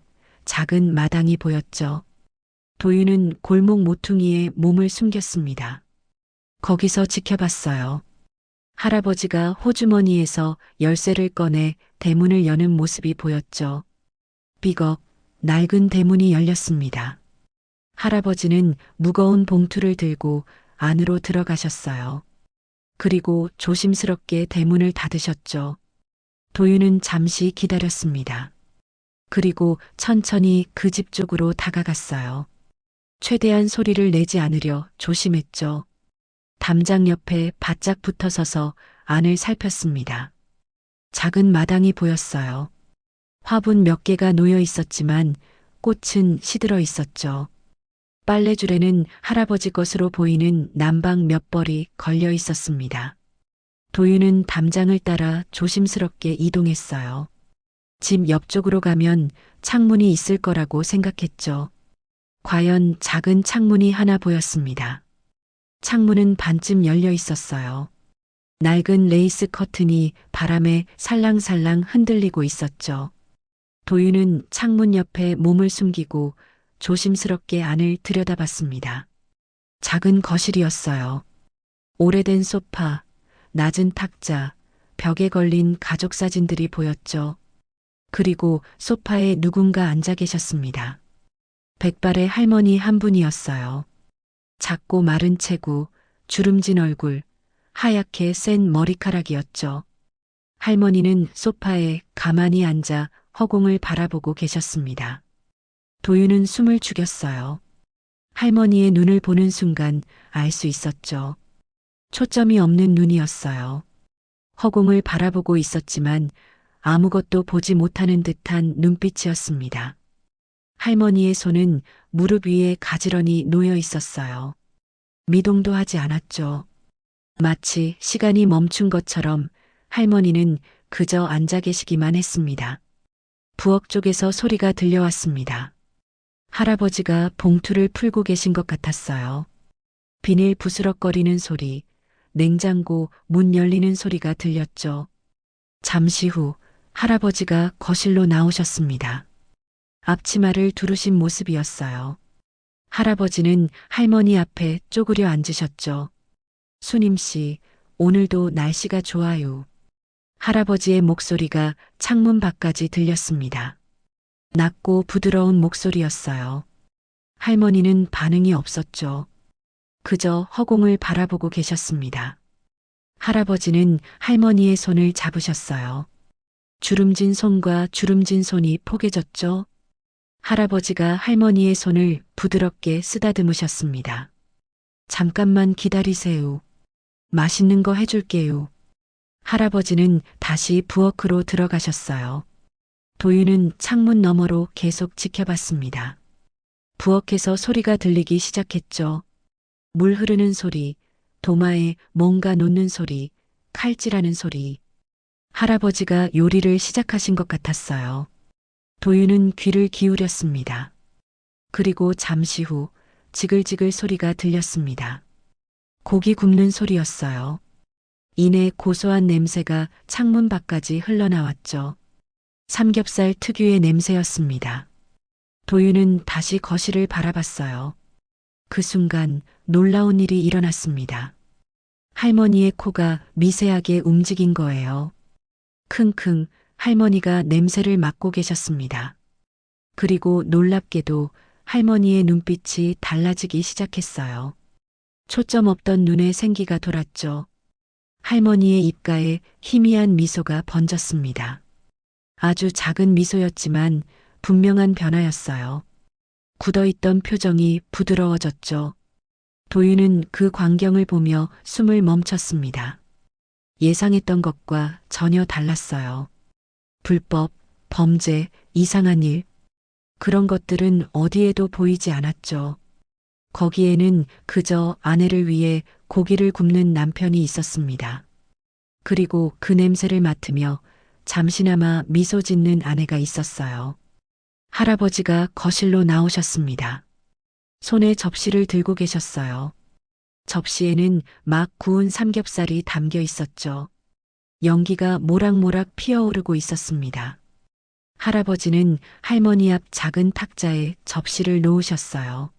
작은 마당이 보였죠. 도윤은 골목 모퉁이에 몸을 숨겼습니다. 거기서 지켜봤어요. 할아버지가 호주머니에서 열쇠를 꺼내 대문을 여는 모습이 보였죠. 삐걱, 낡은 대문이 열렸습니다. 할아버지는 무거운 봉투를 들고 안으로 들어가셨어요. 그리고 조심스럽게 대문을 닫으셨죠. 도윤은 잠시 기다렸습니다. 그리고 천천히 그 집 쪽으로 다가갔어요. 최대한 소리를 내지 않으려 조심했죠. 담장 옆에 바짝 붙어 서서 안을 살폈습니다. 작은 마당이 보였어요. 화분 몇 개가 놓여 있었지만 꽃은 시들어 있었죠. 빨래줄에는 할아버지 것으로 보이는 난방 몇 벌이 걸려 있었습니다. 도윤은 담장을 따라 조심스럽게 이동했어요. 집 옆쪽으로 가면 창문이 있을 거라고 생각했죠. 과연 작은 창문이 하나 보였습니다. 창문은 반쯤 열려 있었어요. 낡은 레이스 커튼이 바람에 살랑살랑 흔들리고 있었죠. 도윤은 창문 옆에 몸을 숨기고 조심스럽게 안을 들여다봤습니다. 작은 거실이었어요. 오래된 소파, 낮은 탁자, 벽에 걸린 가족 사진들이 보였죠. 그리고 소파에 누군가 앉아 계셨습니다. 백발의 할머니 한 분이었어요. 작고 마른 체구, 주름진 얼굴, 하얗게 센 머리카락이었죠. 할머니는 소파에 가만히 앉아 허공을 바라보고 계셨습니다. 도윤은 숨을 죽였어요. 할머니의 눈을 보는 순간 알 수 있었죠. 초점이 없는 눈이었어요. 허공을 바라보고 있었지만 아무것도 보지 못하는 듯한 눈빛이었습니다. 할머니의 손은 무릎 위에 가지런히 놓여 있었어요. 미동도 하지 않았죠. 마치 시간이 멈춘 것처럼 할머니는 그저 앉아 계시기만 했습니다. 부엌 쪽에서 소리가 들려왔습니다. 할아버지가 봉투를 풀고 계신 것 같았어요. 비닐 부스럭거리는 소리, 냉장고 문 열리는 소리가 들렸죠. 잠시 후 할아버지가 거실로 나오셨습니다. 앞치마를 두르신 모습이었어요. 할아버지는 할머니 앞에 쪼그려 앉으셨죠. 수님 씨, 오늘도 날씨가 좋아요. 할아버지의 목소리가 창문 밖까지 들렸습니다. 낮고 부드러운 목소리였어요. 할머니는 반응이 없었죠. 그저 허공을 바라보고 계셨습니다. 할아버지는 할머니의 손을 잡으셨어요. 주름진 손과 주름진 손이 포개졌죠. 할아버지가 할머니의 손을 부드럽게 쓰다듬으셨습니다. 잠깐만 기다리세요. 맛있는 거 해줄게요. 할아버지는 다시 부엌으로 들어가셨어요. 도윤은 창문 너머로 계속 지켜봤습니다. 부엌에서 소리가 들리기 시작했죠. 물 흐르는 소리, 도마에 뭔가 놓는 소리, 칼질하는 소리. 할아버지가 요리를 시작하신 것 같았어요. 도윤은 귀를 기울였습니다. 그리고 잠시 후 지글지글 소리가 들렸습니다. 고기 굽는 소리였어요. 이내 고소한 냄새가 창문 밖까지 흘러나왔죠. 삼겹살 특유의 냄새였습니다. 도윤은 다시 거실을 바라봤어요. 그 순간 놀라운 일이 일어났습니다. 할머니의 코가 미세하게 움직인 거예요. 킁킁 할머니가 냄새를 맡고 계셨습니다. 그리고 놀랍게도 할머니의 눈빛이 달라지기 시작했어요. 초점 없던 눈에 생기가 돌았죠. 할머니의 입가에 희미한 미소가 번졌습니다. 아주 작은 미소였지만 분명한 변화였어요. 굳어있던 표정이 부드러워졌죠. 도윤은 그 광경을 보며 숨을 멈췄습니다. 예상했던 것과 전혀 달랐어요. 불법, 범죄, 이상한 일. 그런 것들은 어디에도 보이지 않았죠. 거기에는 그저 아내를 위해 고기를 굽는 남편이 있었습니다. 그리고 그 냄새를 맡으며 잠시나마 미소 짓는 아내가 있었어요. 할아버지가 거실로 나오셨습니다. 손에 접시를 들고 계셨어요. 접시에는 막 구운 삼겹살이 담겨 있었죠. 연기가 모락모락 피어오르고 있었습니다. 할아버지는 할머니 앞 작은 탁자에 접시를 놓으셨어요.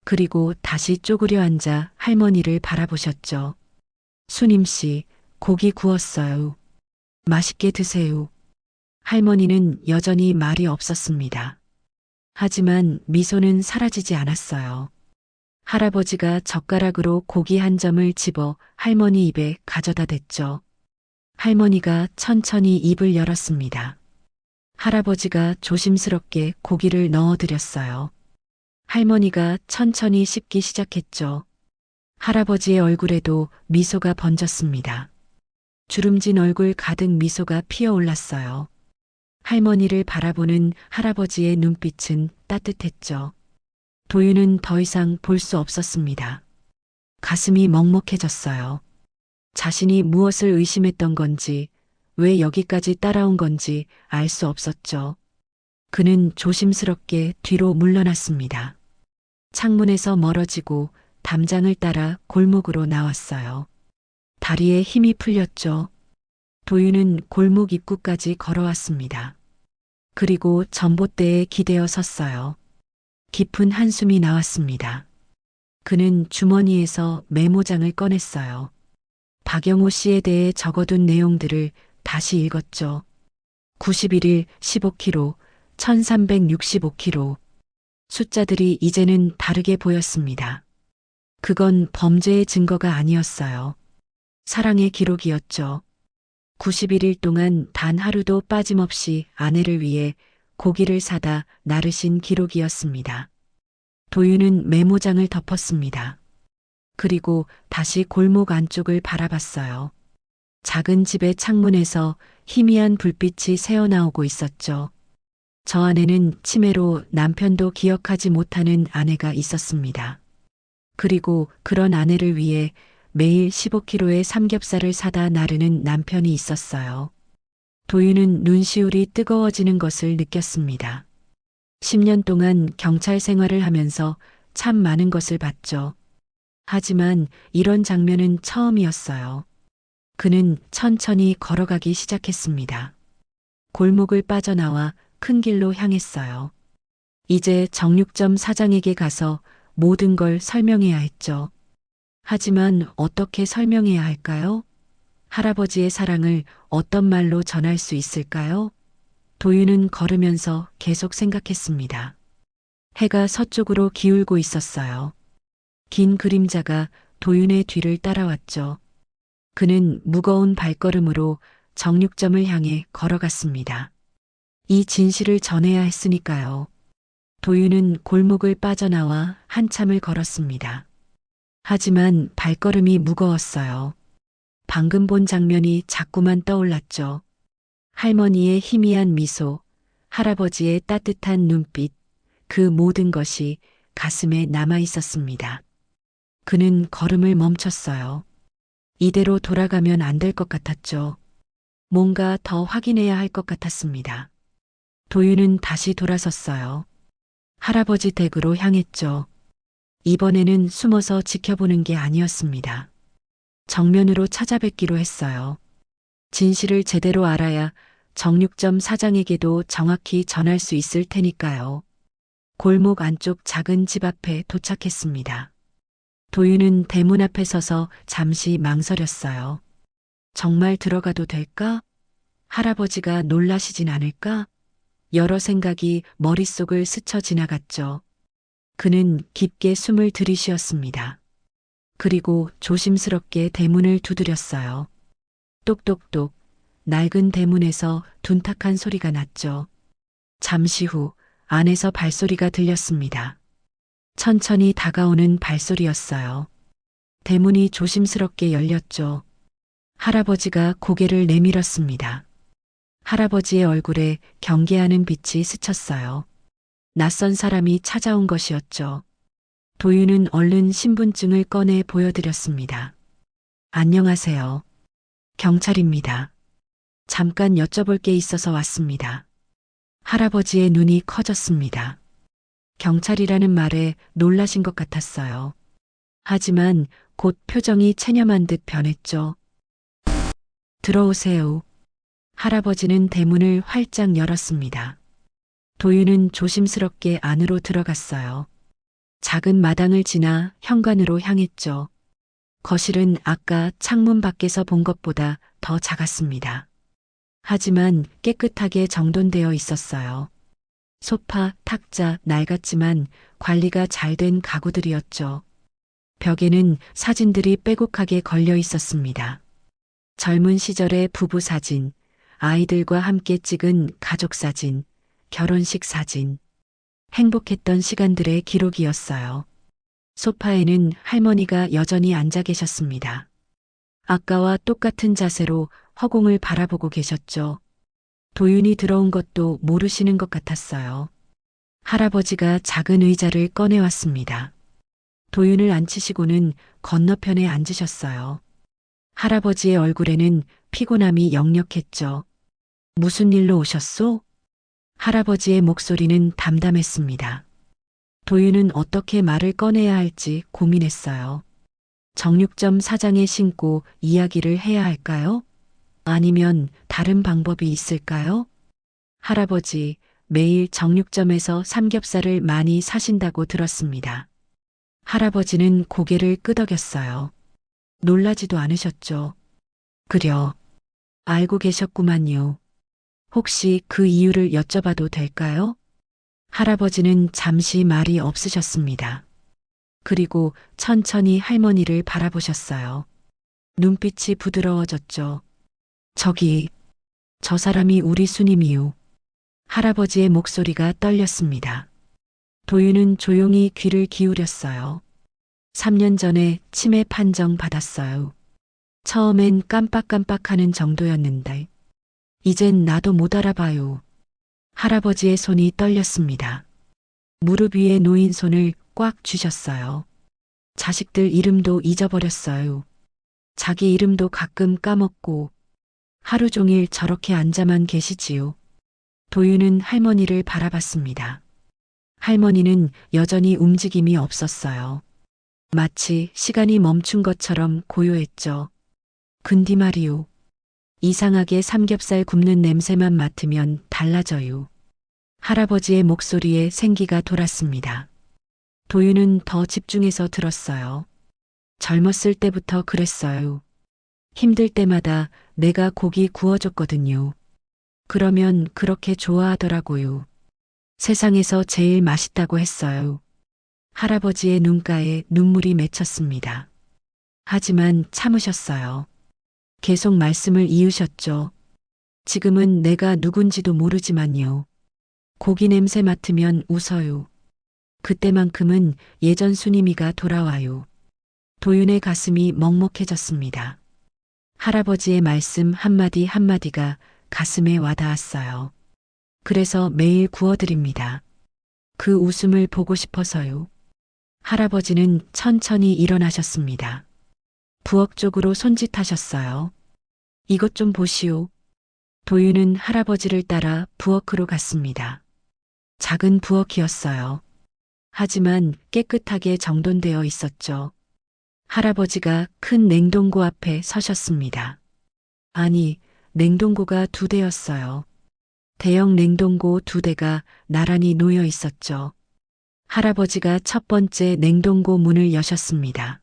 그리고 다시 쪼그려 앉아 할머니를 바라보셨죠. 수님 씨, 고기 구웠어요. 맛있게 드세요. 할머니는 여전히 말이 없었습니다. 하지만 미소는 사라지지 않았어요. 할아버지가 젓가락으로 고기 한 점을 집어 할머니 입에 가져다 댔죠. 할머니가 천천히 입을 열었습니다. 할아버지가 조심스럽게 고기를 넣어드렸어요. 할머니가 천천히 씹기 시작했죠. 할아버지의 얼굴에도 미소가 번졌습니다. 주름진 얼굴 가득 미소가 피어올랐어요. 할머니를 바라보는 할아버지의 눈빛은 따뜻했죠. 도윤은 더 이상 볼 수 없었습니다. 가슴이 먹먹해졌어요. 자신이 무엇을 의심했던 건지, 왜 여기까지 따라온 건지 알 수 없었죠. 그는 조심스럽게 뒤로 물러났습니다. 창문에서 멀어지고 담장을 따라 골목으로 나왔어요. 다리에 힘이 풀렸죠. 도윤은 골목 입구까지 걸어왔습니다. 그리고 전봇대에 기대어 섰어요. 깊은 한숨이 나왔습니다. 그는 주머니에서 메모장을 꺼냈어요. 박영호 씨에 대해 적어둔 내용들을 다시 읽었죠. 91일 15kg, 1365kg. 숫자들이 이제는 다르게 보였습니다. 그건 범죄의 증거가 아니었어요. 사랑의 기록이었죠. 91일 동안 단 하루도 빠짐없이 아내를 위해 고기를 사다 나르신 기록이었습니다. 도윤은 메모장을 덮었습니다. 그리고 다시 골목 안쪽을 바라봤어요. 작은 집의 창문에서 희미한 불빛이 새어나오고 있었죠. 저 안에는 치매로 남편도 기억하지 못하는 아내가 있었습니다. 그리고 그런 아내를 위해 매일 15kg의 삼겹살을 사다 나르는 남편이 있었어요. 도윤은 눈시울이 뜨거워지는 것을 느꼈습니다. 10년 동안 경찰 생활을 하면서 참 많은 것을 봤죠. 하지만 이런 장면은 처음이었어요. 그는 천천히 걸어가기 시작했습니다. 골목을 빠져나와 큰 길로 향했어요. 이제 정육점 사장에게 가서 모든 걸 설명해야 했죠. 하지만 어떻게 설명해야 할까요? 할아버지의 사랑을 어떤 말로 전할 수 있을까요? 도윤은 걸으면서 계속 생각했습니다. 해가 서쪽으로 기울고 있었어요. 긴 그림자가 도윤의 뒤를 따라왔죠. 그는 무거운 발걸음으로 정육점을 향해 걸어갔습니다. 이 진실을 전해야 했으니까요. 도윤은 골목을 빠져나와 한참을 걸었습니다. 하지만 발걸음이 무거웠어요. 방금 본 장면이 자꾸만 떠올랐죠. 할머니의 희미한 미소, 할아버지의 따뜻한 눈빛, 그 모든 것이 가슴에 남아 있었습니다. 그는 걸음을 멈췄어요. 이대로 돌아가면 안 될 것 같았죠. 뭔가 더 확인해야 할 것 같았습니다. 도윤은 다시 돌아섰어요. 할아버지 댁으로 향했죠. 이번에는 숨어서 지켜보는 게 아니었습니다. 정면으로 찾아뵙기로 했어요. 진실을 제대로 알아야 정육점 사장에게도 정확히 전할 수 있을 테니까요. 골목 안쪽 작은 집 앞에 도착했습니다. 도윤은 대문 앞에 서서 잠시 망설였어요. 정말 들어가도 될까? 할아버지가 놀라시진 않을까? 여러 생각이 머릿속을 스쳐 지나갔죠. 그는 깊게 숨을 들이쉬었습니다. 그리고 조심스럽게 대문을 두드렸어요. 똑똑똑, 낡은 대문에서 둔탁한 소리가 났죠. 잠시 후 안에서 발소리가 들렸습니다. 천천히 다가오는 발소리였어요. 대문이 조심스럽게 열렸죠. 할아버지가 고개를 내밀었습니다. 할아버지의 얼굴에 경계하는 빛이 스쳤어요. 낯선 사람이 찾아온 것이었죠. 도윤은 얼른 신분증을 꺼내 보여드렸습니다. 안녕하세요. 경찰입니다. 잠깐 여쭤볼 게 있어서 왔습니다. 할아버지의 눈이 커졌습니다. 경찰이라는 말에 놀라신 것 같았어요. 하지만 곧 표정이 체념한 듯 변했죠. 들어오세요. 할아버지는 대문을 활짝 열었습니다. 도윤은 조심스럽게 안으로 들어갔어요. 작은 마당을 지나 현관으로 향했죠. 거실은 아까 창문 밖에서 본 것보다 더 작았습니다. 하지만 깨끗하게 정돈되어 있었어요. 소파, 탁자, 낡았지만 관리가 잘 된 가구들이었죠. 벽에는 사진들이 빼곡하게 걸려 있었습니다. 젊은 시절의 부부 사진, 아이들과 함께 찍은 가족 사진, 결혼식 사진, 행복했던 시간들의 기록이었어요. 소파에는 할머니가 여전히 앉아 계셨습니다. 아까와 똑같은 자세로 허공을 바라보고 계셨죠. 도윤이 들어온 것도 모르시는 것 같았어요. 할아버지가 작은 의자를 꺼내왔습니다. 도윤을 앉히시고는 건너편에 앉으셨어요. 할아버지의 얼굴에는 피곤함이 역력했죠. 무슨 일로 오셨소? 할아버지의 목소리는 담담했습니다. 도윤은 어떻게 말을 꺼내야 할지 고민했어요. 정육점 사장에 신고 이야기를 해야 할까요? 아니면 다른 방법이 있을까요? 할아버지, 매일 정육점에서 삼겹살을 많이 사신다고 들었습니다. 할아버지는 고개를 끄덕였어요. 놀라지도 않으셨죠. 그려. 알고 계셨구만요. 혹시 그 이유를 여쭤봐도 될까요? 할아버지는 잠시 말이 없으셨습니다. 그리고 천천히 할머니를 바라보셨어요. 눈빛이 부드러워졌죠. 저 사람이 우리 수님이요. 할아버지의 목소리가 떨렸습니다. 도윤은 조용히 귀를 기울였어요. 3년 전에 치매 판정 받았어요. 처음엔 깜빡깜빡하는 정도였는데 이젠 나도 못 알아봐요. 할아버지의 손이 떨렸습니다. 무릎 위에 놓인 손을 꽉 쥐셨어요. 자식들 이름도 잊어버렸어요. 자기 이름도 가끔 까먹고 하루 종일 저렇게 앉아만 계시지요. 도윤은 할머니를 바라봤습니다. 할머니는 여전히 움직임이 없었어요. 마치 시간이 멈춘 것처럼 고요했죠. 근디 말이요. 이상하게 삼겹살 굽는 냄새만 맡으면 달라져요. 할아버지의 목소리에 생기가 돌았습니다. 도윤은 더 집중해서 들었어요. 젊었을 때부터 그랬어요. 힘들 때마다 내가 고기 구워줬거든요. 그러면 그렇게 좋아하더라고요. 세상에서 제일 맛있다고 했어요. 할아버지의 눈가에 눈물이 맺혔습니다. 하지만 참으셨어요. 계속 말씀을 이으셨죠. 지금은 내가 누군지도 모르지만요. 고기 냄새 맡으면 웃어요. 그때만큼은 예전 수님이가 돌아와요. 도윤의 가슴이 먹먹해졌습니다. 할아버지의 말씀 한마디 한마디가 가슴에 와닿았어요. 그래서 매일 구워드립니다. 그 웃음을 보고 싶어서요. 할아버지는 천천히 일어나셨습니다. 부엌 쪽으로 손짓하셨어요. 이것 좀 보시오. 도윤은 할아버지를 따라 부엌으로 갔습니다. 작은 부엌이었어요. 하지만 깨끗하게 정돈되어 있었죠. 할아버지가 큰 냉동고 앞에 서셨습니다. 아니, 냉동고가 2대였어요. 대형 냉동고 2대가 나란히 놓여 있었죠. 할아버지가 첫 번째 냉동고 문을 여셨습니다.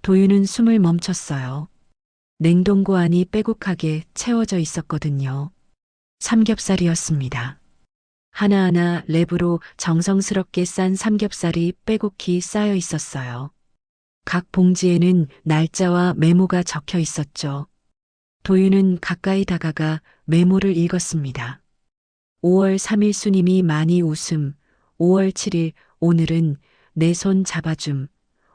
도윤은 숨을 멈췄어요. 냉동고 안이 빼곡하게 채워져 있었거든요. 삼겹살이었습니다. 하나하나 랩으로 정성스럽게 싼 삼겹살이 빼곡히 쌓여 있었어요. 각 봉지에는 날짜와 메모가 적혀 있었죠. 도윤은 가까이 다가가 메모를 읽었습니다. 5월 3일 수님이 많이 웃음. 5월 7일 오늘은 내 손 잡아줌.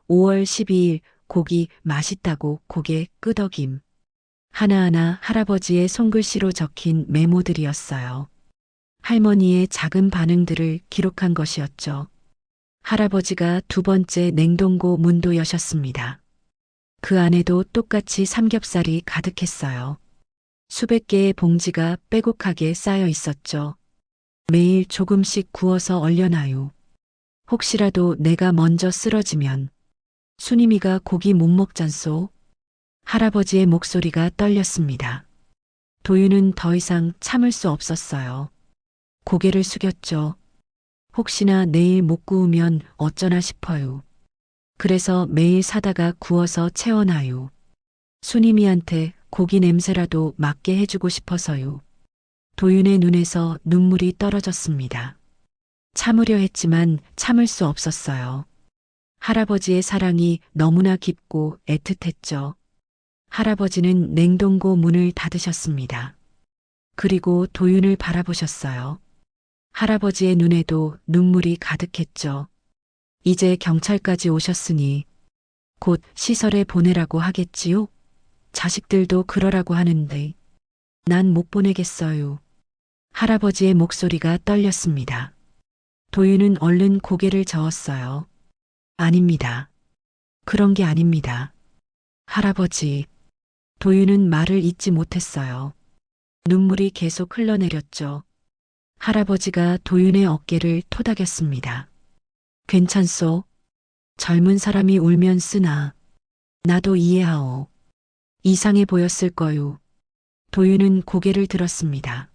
5월 12일 고기 맛있다고 고개 끄덕임. 하나하나 할아버지의 손글씨로 적힌 메모들이었어요. 할머니의 작은 반응들을 기록한 것이었죠. 할아버지가 두 번째 냉동고 문도 여셨습니다. 그 안에도 똑같이 삼겹살이 가득했어요. 수백 개의 봉지가 빼곡하게 쌓여 있었죠. 매일 조금씩 구워서 얼려놔요. 혹시라도 내가 먼저 쓰러지면 수님이가 고기 못 먹잖소. 할아버지의 목소리가 떨렸습니다. 도윤은 더 이상 참을 수 없었어요. 고개를 숙였죠. 혹시나 내일 못 구우면 어쩌나 싶어요. 그래서 매일 사다가 구워서 채워놔요. 수님이한테 고기 냄새라도 맡게 해주고 싶어서요. 도윤의 눈에서 눈물이 떨어졌습니다. 참으려 했지만 참을 수 없었어요. 할아버지의 사랑이 너무나 깊고 애틋했죠. 할아버지는 냉동고 문을 닫으셨습니다. 그리고 도윤을 바라보셨어요. 할아버지의 눈에도 눈물이 가득했죠. 이제 경찰까지 오셨으니 곧 시설에 보내라고 하겠지요? 자식들도 그러라고 하는데 난 못 보내겠어요. 할아버지의 목소리가 떨렸습니다. 도윤은 얼른 고개를 저었어요. 아닙니다. 그런 게 아닙니다. 할아버지. 도윤은 말을 잇지 못했어요. 눈물이 계속 흘러내렸죠. 할아버지가 도윤의 어깨를 토닥였습니다. 괜찮소? 젊은 사람이 울면 쓰나. 나도 이해하오. 이상해 보였을 거요. 도윤은 고개를 들었습니다.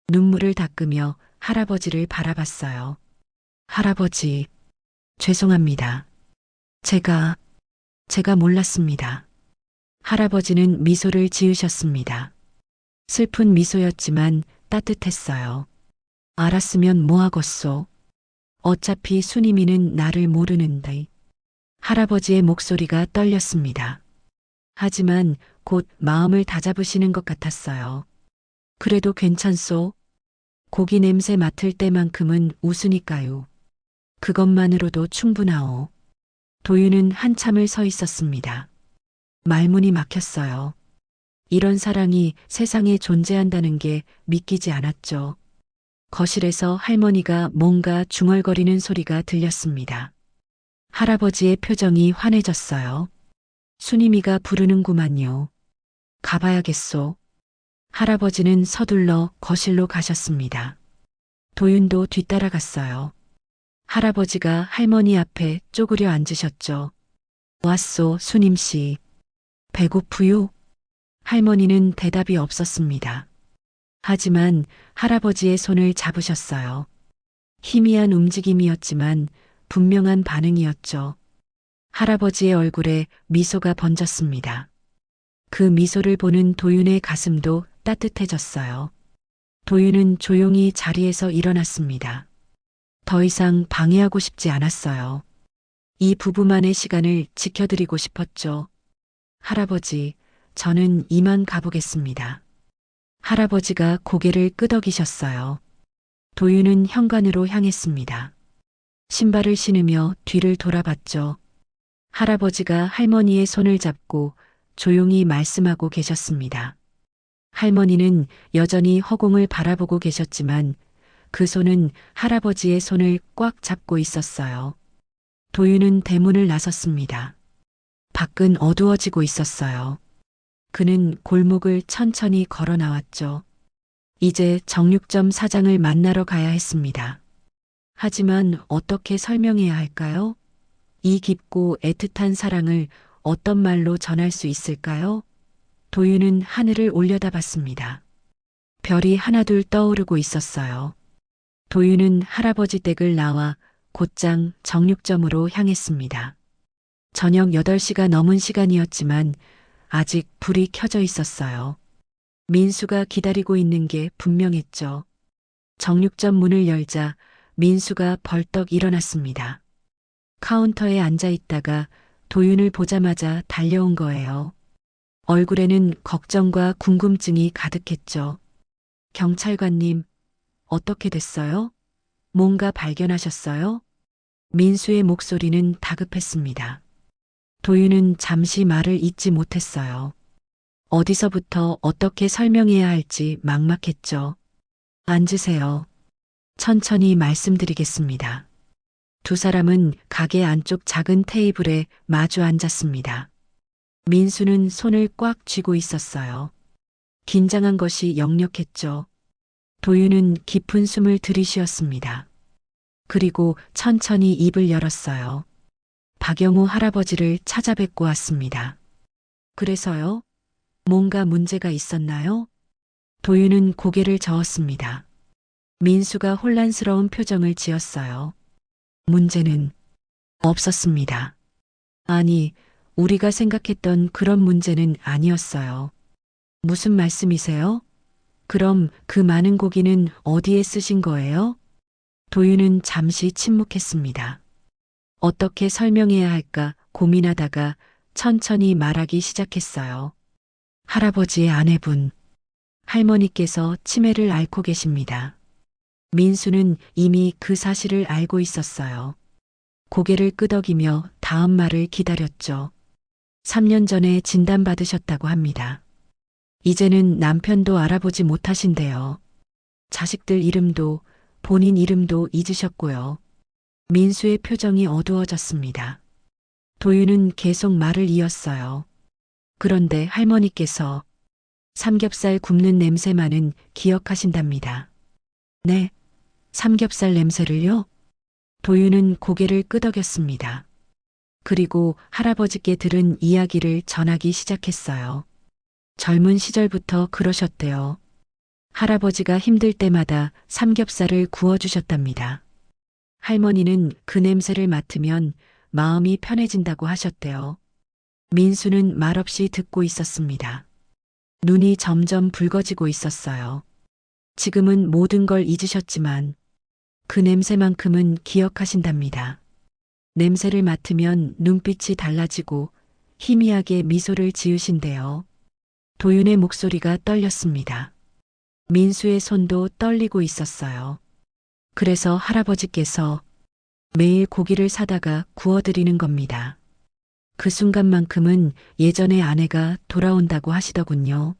눈물을 닦으며 할아버지를 바라봤어요. 할아버지, 죄송합니다. 제가 몰랐습니다. 할아버지는 미소를 지으셨습니다. 슬픈 미소였지만 따뜻했어요. 알았으면 뭐하겠소? 어차피 수님이는 나를 모르는데. 할아버지의 목소리가 떨렸습니다. 하지만 곧 마음을 다잡으시는 것 같았어요. 그래도 괜찮소? 고기 냄새 맡을 때만큼은 웃으니까요. 그것만으로도 충분하오. 도윤은 한참을 서 있었습니다. 말문이 막혔어요. 이런 사랑이 세상에 존재한다는 게 믿기지 않았죠. 거실에서 할머니가 뭔가 중얼거리는 소리가 들렸습니다. 할아버지의 표정이 환해졌어요. 수님이가 부르는구만요. 가봐야겠소. 할아버지는 서둘러 거실로 가셨습니다. 도윤도 뒤따라갔어요. 할아버지가 할머니 앞에 쪼그려 앉으셨죠. 왔소, 수님씨. 배고프요? 할머니는 대답이 없었습니다. 하지만 할아버지의 손을 잡으셨어요. 희미한 움직임이었지만 분명한 반응이었죠. 할아버지의 얼굴에 미소가 번졌습니다. 그 미소를 보는 도윤의 가슴도 따뜻해졌어요. 도윤은 조용히 자리에서 일어났습니다. 더 이상 방해하고 싶지 않았어요. 이 부부만의 시간을 지켜드리고 싶었죠. 할아버지, 저는 이만 가보겠습니다. 할아버지가 고개를 끄덕이셨어요. 도윤은 현관으로 향했습니다. 신발을 신으며 뒤를 돌아봤죠. 할아버지가 할머니의 손을 잡고 조용히 말씀하고 계셨습니다. 할머니는 여전히 허공을 바라보고 계셨지만 그 손은 할아버지의 손을 꽉 잡고 있었어요. 도윤은 대문을 나섰습니다. 밖은 어두워지고 있었어요. 그는 골목을 천천히 걸어 나왔죠. 이제 정육점 사장을 만나러 가야 했습니다. 하지만 어떻게 설명해야 할까요? 이 깊고 애틋한 사랑을 어떤 말로 전할 수 있을까요? 도윤은 하늘을 올려다봤습니다. 별이 하나둘 떠오르고 있었어요. 도윤은 할아버지 댁을 나와 곧장 정육점으로 향했습니다. 저녁 8시가 넘은 시간이었지만 아직 불이 켜져 있었어요. 민수가 기다리고 있는 게 분명했죠. 정육점 문을 열자 민수가 벌떡 일어났습니다. 카운터에 앉아 있다가 도윤을 보자마자 달려온 거예요. 얼굴에는 걱정과 궁금증이 가득했죠. 경찰관님, 어떻게 됐어요? 뭔가 발견하셨어요? 민수의 목소리는 다급했습니다. 도윤은 잠시 말을 잇지 못했어요. 어디서부터 어떻게 설명해야 할지 막막했죠. 앉으세요. 천천히 말씀드리겠습니다. 두 사람은 가게 안쪽 작은 테이블에 마주 앉았습니다. 민수는 손을 꽉 쥐고 있었어요. 긴장한 것이 역력했죠. 도윤은 깊은 숨을 들이쉬었습니다. 그리고 천천히 입을 열었어요. 박영우 할아버지를 찾아뵙고 왔습니다. 그래서요? 뭔가 문제가 있었나요? 도윤은 고개를 저었습니다. 민수가 혼란스러운 표정을 지었어요. 문제는 없었습니다. 아니, 우리가 생각했던 그런 문제는 아니었어요. 무슨 말씀이세요? 그럼 그 많은 고기는 어디에 쓰신 거예요? 도윤은 잠시 침묵했습니다. 어떻게 설명해야 할까 고민하다가 천천히 말하기 시작했어요. 할아버지의 아내분, 할머니께서 치매를 앓고 계십니다. 민수는 이미 그 사실을 알고 있었어요. 고개를 끄덕이며 다음 말을 기다렸죠. 3년 전에 진단받으셨다고 합니다. 이제는 남편도 알아보지 못하신대요. 자식들 이름도 본인 이름도 잊으셨고요. 민수의 표정이 어두워졌습니다. 도윤은 계속 말을 이었어요. 그런데 할머니께서 삼겹살 굽는 냄새만은 기억하신답니다. 네, 삼겹살 냄새를요? 도윤은 고개를 끄덕였습니다. 그리고 할아버지께 들은 이야기를 전하기 시작했어요. 젊은 시절부터 그러셨대요. 할아버지가 힘들 때마다 삼겹살을 구워주셨답니다. 할머니는 그 냄새를 맡으면 마음이 편해진다고 하셨대요. 민수는 말없이 듣고 있었습니다. 눈이 점점 붉어지고 있었어요. 지금은 모든 걸 잊으셨지만 그 냄새만큼은 기억하신답니다. 냄새를 맡으면 눈빛이 달라지고 희미하게 미소를 지으신대요. 도윤의 목소리가 떨렸습니다. 민수의 손도 떨리고 있었어요. 그래서 할아버지께서 매일 고기를 사다가 구워드리는 겁니다. 그 순간만큼은 예전의 아내가 돌아온다고 하시더군요.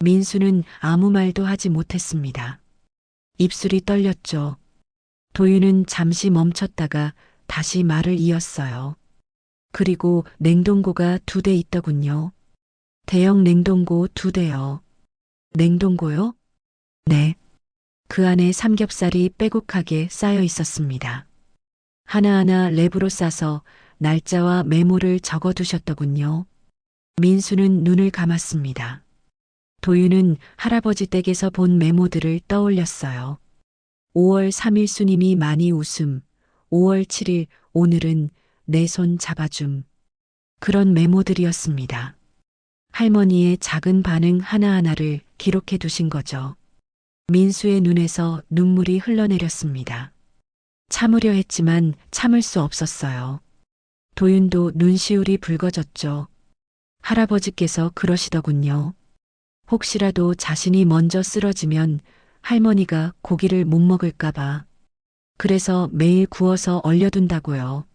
민수는 아무 말도 하지 못했습니다. 입술이 떨렸죠. 도윤은 잠시 멈췄다가 다시 말을 이었어요. 그리고 냉동고가 2대 있더군요. 대형 냉동고 2대요. 냉동고요? 네. 그 안에 삼겹살이 빼곡하게 쌓여 있었습니다. 하나하나 랩으로 싸서 날짜와 메모를 적어 두셨더군요. 민수는 눈을 감았습니다. 도윤은 할아버지 댁에서 본 메모들을 떠올렸어요. 5월 3일 수님이 많이 웃음, 5월 7일 오늘은 내 손 잡아줌. 그런 메모들이었습니다. 할머니의 작은 반응 하나하나를 기록해 두신 거죠. 민수의 눈에서 눈물이 흘러내렸습니다. 참으려 했지만 참을 수 없었어요. 도윤도 눈시울이 붉어졌죠. 할아버지께서 그러시더군요. 혹시라도 자신이 먼저 쓰러지면 할머니가 고기를 못 먹을까봐. 그래서 매일 구워서 얼려둔다고요.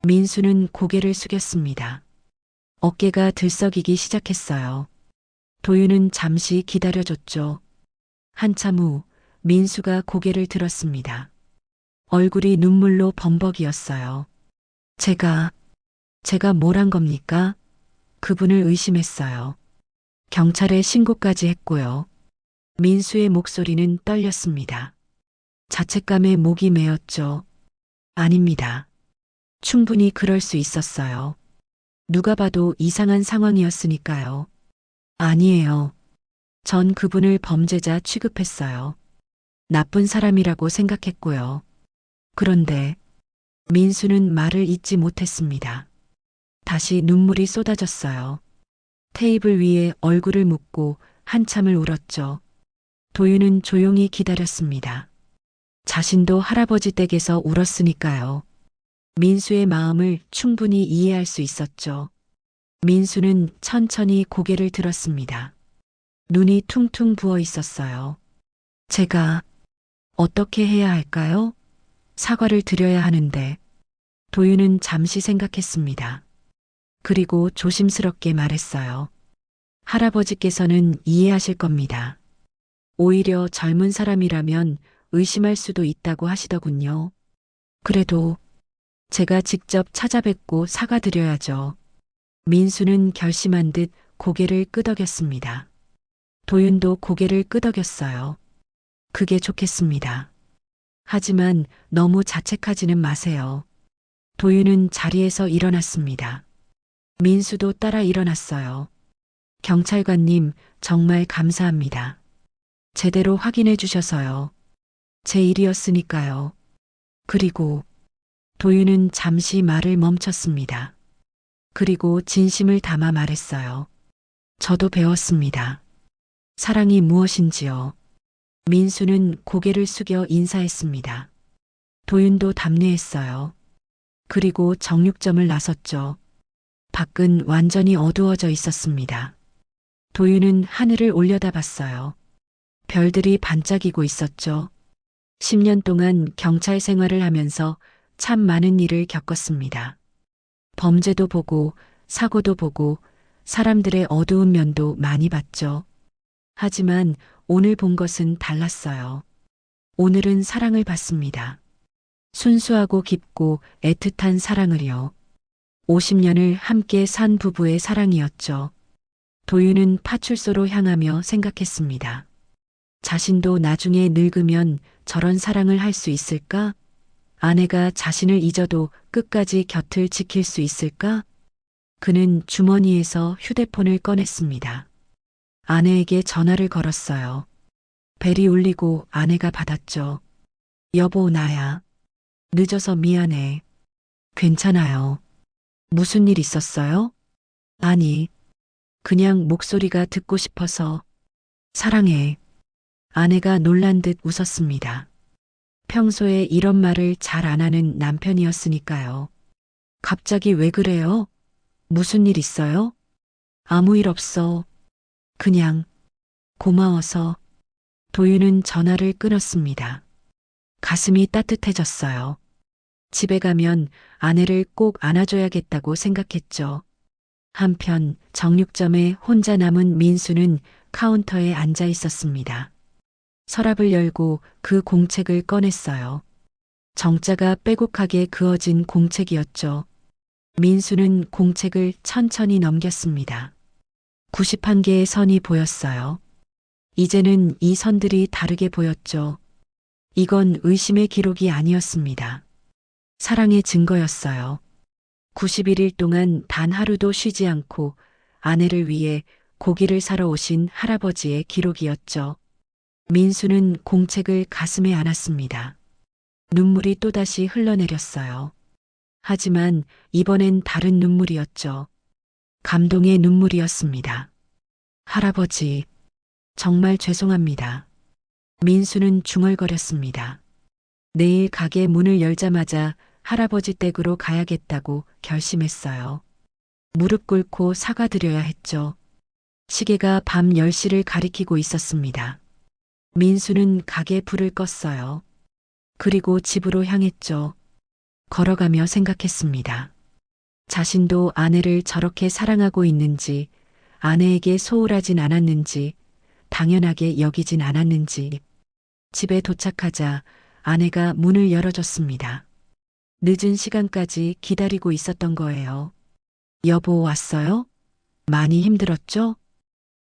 민수는 고개를 숙였습니다. 어깨가 들썩이기 시작했어요. 도윤은 잠시 기다려줬죠. 한참 후 민수가 고개를 들었습니다. 얼굴이 눈물로 범벅이었어요. 제가 뭘 한 겁니까? 그분을 의심했어요. 경찰에 신고까지 했고요. 민수의 목소리는 떨렸습니다. 자책감에 목이 메었죠. 아닙니다. 충분히 그럴 수 있었어요. 누가 봐도 이상한 상황이었으니까요. 아니에요. 전 그분을 범죄자 취급했어요. 나쁜 사람이라고 생각했고요. 그런데 민수는 말을 잇지 못했습니다. 다시 눈물이 쏟아졌어요. 테이블 위에 얼굴을 묻고 한참을 울었죠. 도윤은 조용히 기다렸습니다. 자신도 할아버지 댁에서 울었으니까요. 민수의 마음을 충분히 이해할 수 있었죠. 민수는 천천히 고개를 들었습니다. 눈이 퉁퉁 부어 있었어요. 제가 어떻게 해야 할까요? 사과를 드려야 하는데. 도윤은 잠시 생각했습니다. 그리고 조심스럽게 말했어요. 할아버지께서는 이해하실 겁니다. 오히려 젊은 사람이라면 의심할 수도 있다고 하시더군요. 그래도 제가 직접 찾아뵙고 사과드려야죠. 민수는 결심한 듯 고개를 끄덕였습니다. 도윤도 고개를 끄덕였어요. 그게 좋겠습니다. 하지만 너무 자책하지는 마세요. 도윤은 자리에서 일어났습니다. 민수도 따라 일어났어요. 경찰관님, 정말 감사합니다. 제대로 확인해 주셔서요. 제 일이었으니까요. 그리고 도윤은 잠시 말을 멈췄습니다. 그리고 진심을 담아 말했어요. 저도 배웠습니다. 사랑이 무엇인지요. 민수는 고개를 숙여 인사했습니다. 도윤도 답례했어요. 그리고 정육점을 나섰죠. 밖은 완전히 어두워져 있었습니다. 도윤은 하늘을 올려다봤어요. 별들이 반짝이고 있었죠. 10년 동안 경찰 생활을 하면서 참 많은 일을 겪었습니다. 범죄도 보고 사고도 보고 사람들의 어두운 면도 많이 봤죠. 하지만 오늘 본 것은 달랐어요. 오늘은 사랑을 받습니다. 순수하고 깊고 애틋한 사랑을요. 50년을 함께 산 부부의 사랑이었죠. 도윤은 파출소로 향하며 생각했습니다. 자신도 나중에 늙으면 저런 사랑을 할 수 있을까? 아내가 자신을 잊어도 끝까지 곁을 지킬 수 있을까? 그는 주머니에서 휴대폰을 꺼냈습니다. 아내에게 전화를 걸었어요. 벨이 울리고 아내가 받았죠. 여보, 나야. 늦어서 미안해. 괜찮아요. 무슨 일 있었어요? 아니, 그냥 목소리가 듣고 싶어서. 사랑해. 아내가 놀란 듯 웃었습니다. 평소에 이런 말을 잘 안 하는 남편이었으니까요. 갑자기 왜 그래요? 무슨 일 있어요? 아무 일 없어. 그냥 고마워서. 도윤은 전화를 끊었습니다. 가슴이 따뜻해졌어요. 집에 가면 아내를 꼭 안아줘야겠다고 생각했죠. 한편 정육점에 혼자 남은 민수는 카운터에 앉아 있었습니다. 서랍을 열고 그 공책을 꺼냈어요. 정자가 빼곡하게 그어진 공책이었죠. 민수는 공책을 천천히 넘겼습니다. 91개의 선이 보였어요. 이제는 이 선들이 다르게 보였죠. 이건 의심의 기록이 아니었습니다. 사랑의 증거였어요. 91일 동안 단 하루도 쉬지 않고 아내를 위해 고기를 사러 오신 할아버지의 기록이었죠. 민수는 공책을 가슴에 안았습니다. 눈물이 또다시 흘러내렸어요. 하지만 이번엔 다른 눈물이었죠. 감동의 눈물이었습니다. 할아버지, 정말 죄송합니다. 민수는 중얼거렸습니다. 내일 가게 문을 열자마자 할아버지 댁으로 가야겠다고 결심했어요. 무릎 꿇고 사과드려야 했죠. 시계가 밤 10시를 가리키고 있었습니다. 민수는 가게 불을 껐어요. 그리고 집으로 향했죠. 걸어가며 생각했습니다. 자신도 아내를 저렇게 사랑하고 있는지, 아내에게 소홀하진 않았는지, 당연하게 여기진 않았는지. 집에 도착하자 아내가 문을 열어줬습니다. 늦은 시간까지 기다리고 있었던 거예요. 여보, 왔어요? 많이 힘들었죠?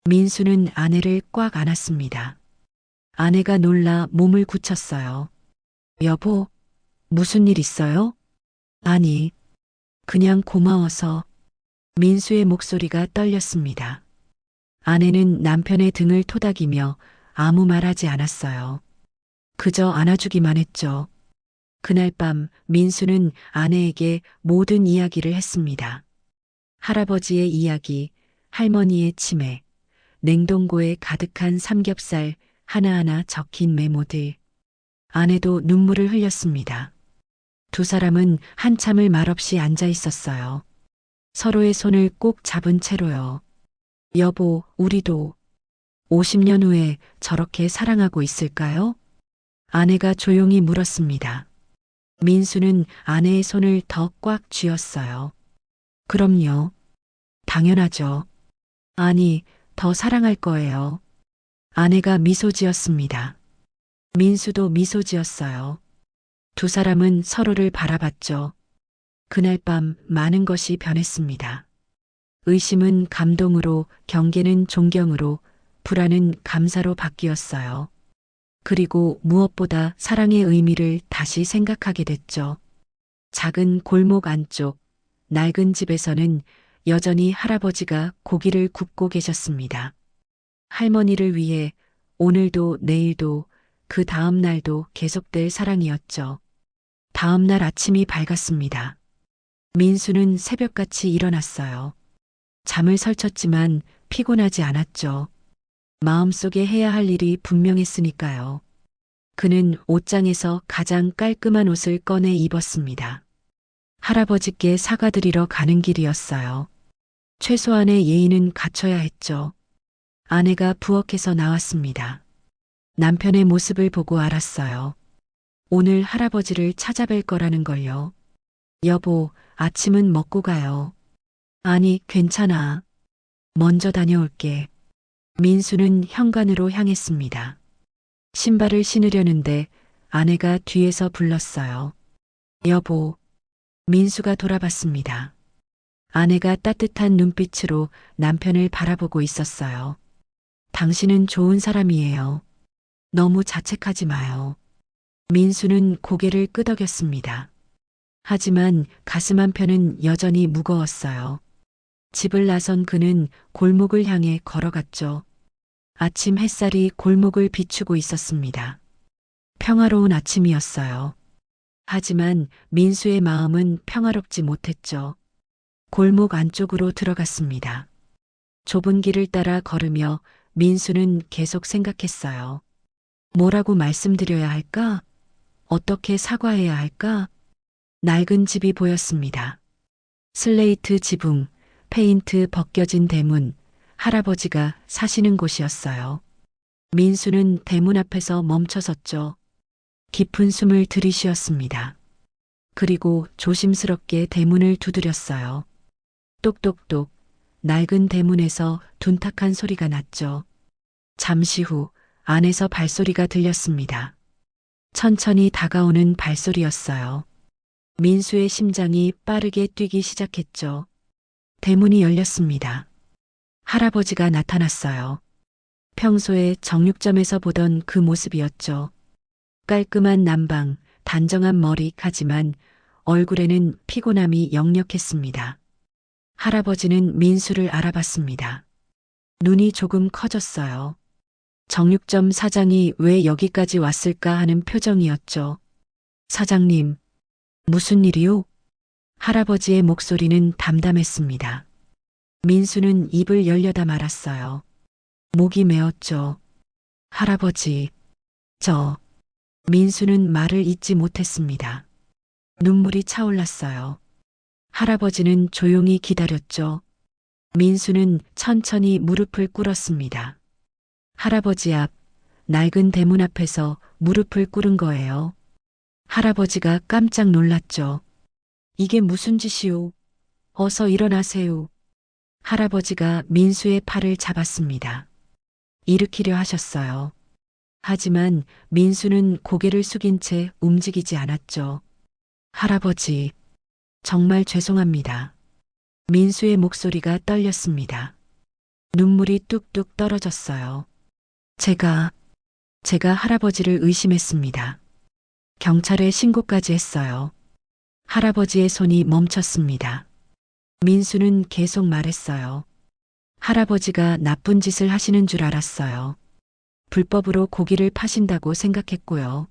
민수는 아내를 꽉 안았습니다. 아내가 놀라 몸을 굳혔어요. 여보, 무슨 일 있어요? 아니, 그냥 고마워서. 민수의 목소리가 떨렸습니다. 아내는 남편의 등을 토닥이며 아무 말하지 않았어요. 그저 안아주기만 했죠. 그날 밤 민수는 아내에게 모든 이야기를 했습니다. 할아버지의 이야기, 할머니의 치매, 냉동고에 가득한 삼겹살 하나하나 적힌 메모들. 아내도 눈물을 흘렸습니다. 두 사람은 한참을 말없이 앉아 있었어요. 서로의 손을 꼭 잡은 채로요. 여보, 우리도 50년 후에 저렇게 사랑하고 있을까요? 아내가 조용히 물었습니다. 민수는 아내의 손을 더 꽉 쥐었어요. 그럼요. 당연하죠. 아니, 더 사랑할 거예요. 아내가 미소 지었습니다. 민수도 미소 지었어요. 두 사람은 서로를 바라봤죠. 그날 밤 많은 것이 변했습니다. 의심은 감동으로, 경계는 존경으로, 불안은 감사로 바뀌었어요. 그리고 무엇보다 사랑의 의미를 다시 생각하게 됐죠. 작은 골목 안쪽, 낡은 집에서는 여전히 할아버지가 고기를 굽고 계셨습니다. 할머니를 위해 오늘도 내일도 그 다음 날도 계속될 사랑이었죠. 다음 날 아침이 밝았습니다. 민수는 새벽같이 일어났어요. 잠을 설쳤지만 피곤하지 않았죠. 마음속에 해야 할 일이 분명했으니까요. 그는 옷장에서 가장 깔끔한 옷을 꺼내 입었습니다. 할아버지께 사과드리러 가는 길이었어요. 최소한의 예의는 갖춰야 했죠. 아내가 부엌에서 나왔습니다. 남편의 모습을 보고 알았어요. 오늘 할아버지를 찾아뵐 거라는 걸요. 여보, 아침은 먹고 가요. 아니, 괜찮아. 먼저 다녀올게. 민수는 현관으로 향했습니다. 신발을 신으려는데 아내가 뒤에서 불렀어요. 여보. 민수가 돌아봤습니다. 아내가 따뜻한 눈빛으로 남편을 바라보고 있었어요. 당신은 좋은 사람이에요. 너무 자책하지 마요. 민수는 고개를 끄덕였습니다. 하지만 가슴 한편은 여전히 무거웠어요. 집을 나선 그는 골목을 향해 걸어갔죠. 아침 햇살이 골목을 비추고 있었습니다. 평화로운 아침이었어요. 하지만 민수의 마음은 평화롭지 못했죠. 골목 안쪽으로 들어갔습니다. 좁은 길을 따라 걸으며 민수는 계속 생각했어요. 뭐라고 말씀드려야 할까? 어떻게 사과해야 할까? 낡은 집이 보였습니다. 슬레이트 지붕, 페인트 벗겨진 대문, 할아버지가 사시는 곳이었어요. 민수는 대문 앞에서 멈춰섰죠. 깊은 숨을 들이쉬었습니다. 그리고 조심스럽게 대문을 두드렸어요. 똑똑똑, 낡은 대문에서 둔탁한 소리가 났죠. 잠시 후 안에서 발소리가 들렸습니다. 천천히 다가오는 발소리였어요. 민수의 심장이 빠르게 뛰기 시작했죠. 대문이 열렸습니다. 할아버지가 나타났어요. 평소에 정육점에서 보던 그 모습이었죠. 깔끔한 남방, 단정한 머리, 하지만 얼굴에는 피곤함이 역력했습니다. 할아버지는 민수를 알아봤습니다. 눈이 조금 커졌어요. 정육점 사장이 왜 여기까지 왔을까 하는 표정이었죠. 사장님, 무슨 일이요? 할아버지의 목소리는 담담했습니다. 민수는 입을 열려다 말았어요. 목이 메었죠. 할아버지, 민수는 말을 잇지 못했습니다. 눈물이 차올랐어요. 할아버지는 조용히 기다렸죠. 민수는 천천히 무릎을 꿇었습니다. 할아버지 앞, 낡은 대문 앞에서 무릎을 꿇은 거예요. 할아버지가 깜짝 놀랐죠. 이게 무슨 짓이오? 어서 일어나세요. 할아버지가 민수의 팔을 잡았습니다. 일으키려 하셨어요. 하지만 민수는 고개를 숙인 채 움직이지 않았죠. 할아버지, 정말 죄송합니다. 민수의 목소리가 떨렸습니다. 눈물이 뚝뚝 떨어졌어요. 제가 할아버지를 의심했습니다. 경찰에 신고까지 했어요. 할아버지의 손이 멈췄습니다. 민수는 계속 말했어요. 할아버지가 나쁜 짓을 하시는 줄 알았어요. 불법으로 고기를 파신다고 생각했고요.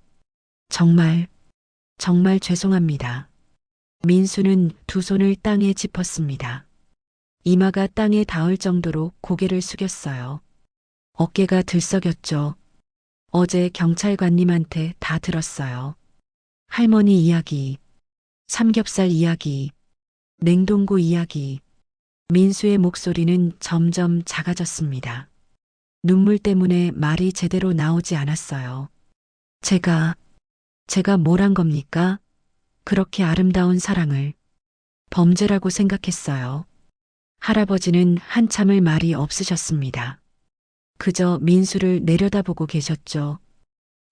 정말 죄송합니다. 민수는 두 손을 땅에 짚었습니다. 이마가 땅에 닿을 정도로 고개를 숙였어요. 어깨가 들썩였죠. 어제 경찰관님한테 다 들었어요. 할머니 이야기, 삼겹살 이야기, 냉동고 이야기. 민수의 목소리는 점점 작아졌습니다. 눈물 때문에 말이 제대로 나오지 않았어요. 제가 뭘 한 겁니까? 그렇게 아름다운 사랑을 범죄라고 생각했어요. 할아버지는 한참을 말이 없으셨습니다. 그저 민수를 내려다보고 계셨죠.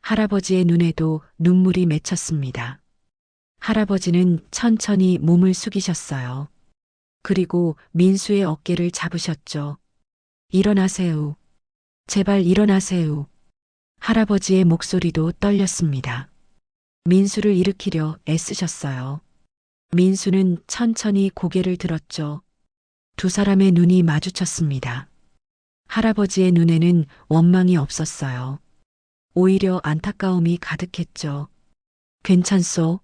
할아버지의 눈에도 눈물이 맺혔습니다. 할아버지는 천천히 몸을 숙이셨어요. 그리고 민수의 어깨를 잡으셨죠. 일어나세요. 제발 일어나세요. 할아버지의 목소리도 떨렸습니다. 민수를 일으키려 애쓰셨어요. 민수는 천천히 고개를 들었죠. 두 사람의 눈이 마주쳤습니다. 할아버지의 눈에는 원망이 없었어요. 오히려 안타까움이 가득했죠. 괜찮소?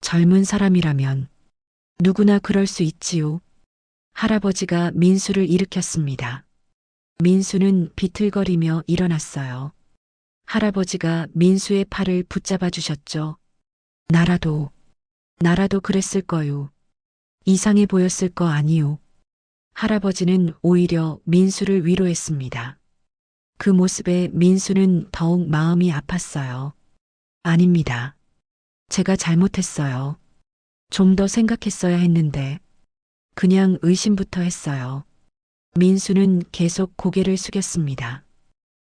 젊은 사람이라면 누구나 그럴 수 있지요. 할아버지가 민수를 일으켰습니다. 민수는 비틀거리며 일어났어요. 할아버지가 민수의 팔을 붙잡아 주셨죠. 나라도 그랬을 거요. 이상해 보였을 거 아니요. 할아버지는 오히려 민수를 위로했습니다. 그 모습에 민수는 더욱 마음이 아팠어요. 아닙니다. 제가 잘못했어요. 좀 더 생각했어야 했는데 그냥 의심부터 했어요. 민수는 계속 고개를 숙였습니다.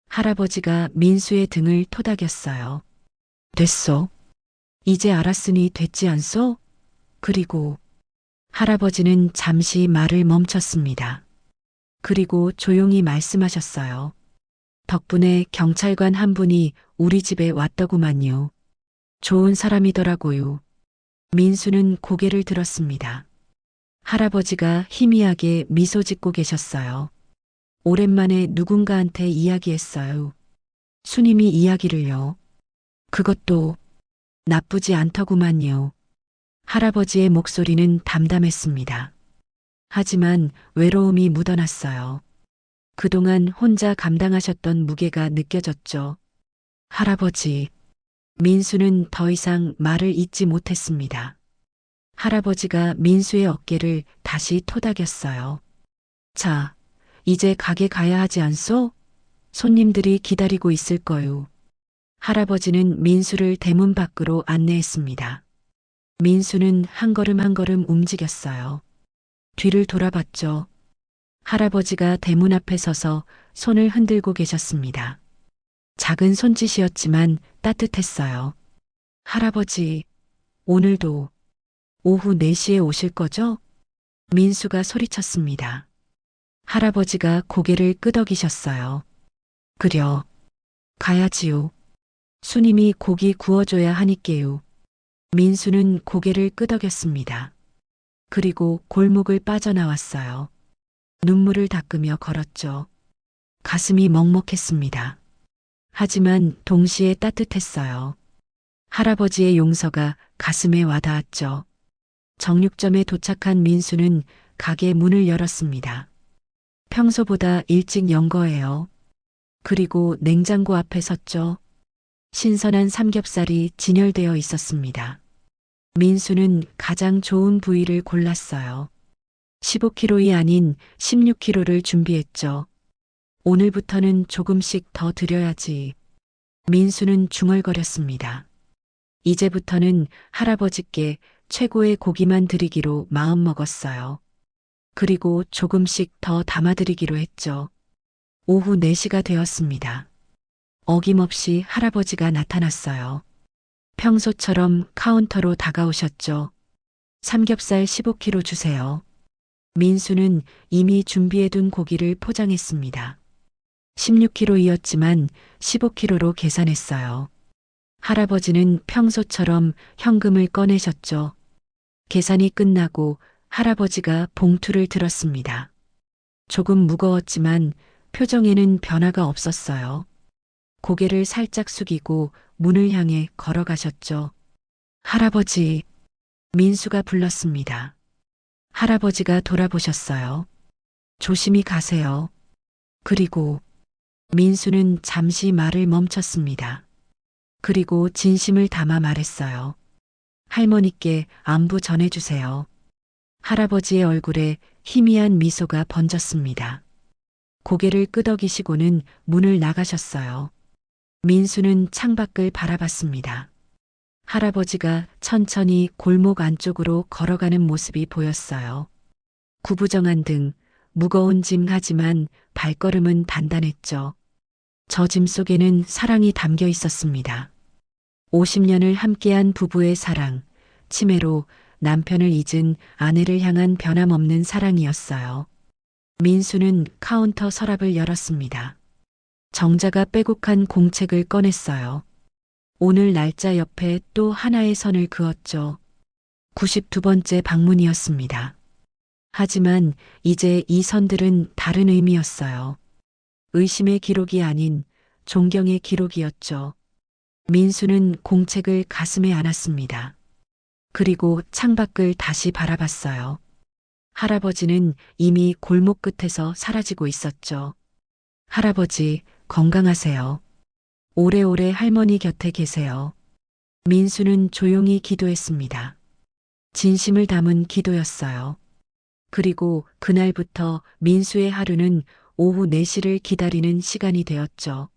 할아버지가 민수의 등을 토닥였어요. 됐소. 이제 알았으니 됐지 않소? 그리고 할아버지는 잠시 말을 멈췄습니다. 그리고 조용히 말씀하셨어요. 덕분에 경찰관 한 분이 우리 집에 왔더구만요. 좋은 사람이더라고요. 민수는 고개를 들었습니다. 할아버지가 희미하게 미소 짓고 계셨어요. 오랜만에 누군가한테 이야기했어요. 수님이 이야기를요. 그것도 나쁘지 않더구만요. 할아버지의 목소리는 담담했습니다. 하지만 외로움이 묻어났어요. 그동안 혼자 감당하셨던 무게가 느껴졌죠. 할아버지, 민수는 더 이상 말을 잇지 못했습니다. 할아버지가 민수의 어깨를 다시 토닥였어요. 자, 이제 가게 가야 하지 않소? 손님들이 기다리고 있을 거요. 할아버지는 민수를 대문 밖으로 안내했습니다. 민수는 한 걸음 한 걸음 움직였어요. 뒤를 돌아봤죠. 할아버지가 대문 앞에 서서 손을 흔들고 계셨습니다. 작은 손짓이었지만 따뜻했어요. 할아버지, 오늘도 오후 4시에 오실 거죠? 민수가 소리쳤습니다. 할아버지가 고개를 끄덕이셨어요. 그려, 가야지요. 수님이 고기 구워줘야 하니께요. 민수는 고개를 끄덕였습니다. 그리고 골목을 빠져나왔어요. 눈물을 닦으며 걸었죠. 가슴이 먹먹했습니다. 하지만 동시에 따뜻했어요. 할아버지의 용서가 가슴에 와닿았죠. 정육점에 도착한 민수는 가게 문을 열었습니다. 평소보다 일찍 연 거예요. 그리고 냉장고 앞에 섰죠. 신선한 삼겹살이 진열되어 있었습니다. 민수는 가장 좋은 부위를 골랐어요. 15kg이 아닌 16kg를 준비했죠. 오늘부터는 조금씩 더 드려야지. 민수는 중얼거렸습니다. 이제부터는 할아버지께 최고의 고기만 드리기로 마음먹었어요. 그리고 조금씩 더 담아드리기로 했죠. 오후 4시가 되었습니다. 어김없이 할아버지가 나타났어요. 평소처럼 카운터로 다가오셨죠. 삼겹살 15kg 주세요. 민수는 이미 준비해둔 고기를 포장했습니다. 16kg이었지만 15kg로 계산했어요. 할아버지는 평소처럼 현금을 꺼내셨죠. 계산이 끝나고 할아버지가 봉투를 들었습니다. 조금 무거웠지만 표정에는 변화가 없었어요. 고개를 살짝 숙이고 문을 향해 걸어가셨죠. 할아버지, 민수가 불렀습니다. 할아버지가 돌아보셨어요. 조심히 가세요. 그리고 민수는 잠시 말을 멈췄습니다. 그리고 진심을 담아 말했어요. 할머니께 안부 전해주세요. 할아버지의 얼굴에 희미한 미소가 번졌습니다. 고개를 끄덕이시고는 문을 나가셨어요. 민수는 창밖을 바라봤습니다. 할아버지가 천천히 골목 안쪽으로 걸어가는 모습이 보였어요. 구부정한 등, 무거운 짐 하지만 발걸음은 단단했죠. 저 짐 속에는 사랑이 담겨 있었습니다. 50년을 함께한 부부의 사랑, 치매로 남편을 잊은 아내를 향한 변함없는 사랑이었어요. 민수는 카운터 서랍을 열었습니다. 정자가 빼곡한 공책을 꺼냈어요. 오늘 날짜 옆에 또 하나의 선을 그었죠. 92번째 방문이었습니다. 하지만 이제 이 선들은 다른 의미였어요. 의심의 기록이 아닌 존경의 기록이었죠. 민수는 공책을 가슴에 안았습니다. 그리고 창밖을 다시 바라봤어요. 할아버지는 이미 골목 끝에서 사라지고 있었죠. 할아버지, 건강하세요. 오래오래 할머니 곁에 계세요. 민수는 조용히 기도했습니다. 진심을 담은 기도였어요. 그리고 그날부터 민수의 하루는 오후 4시를 기다리는 시간이 되었죠.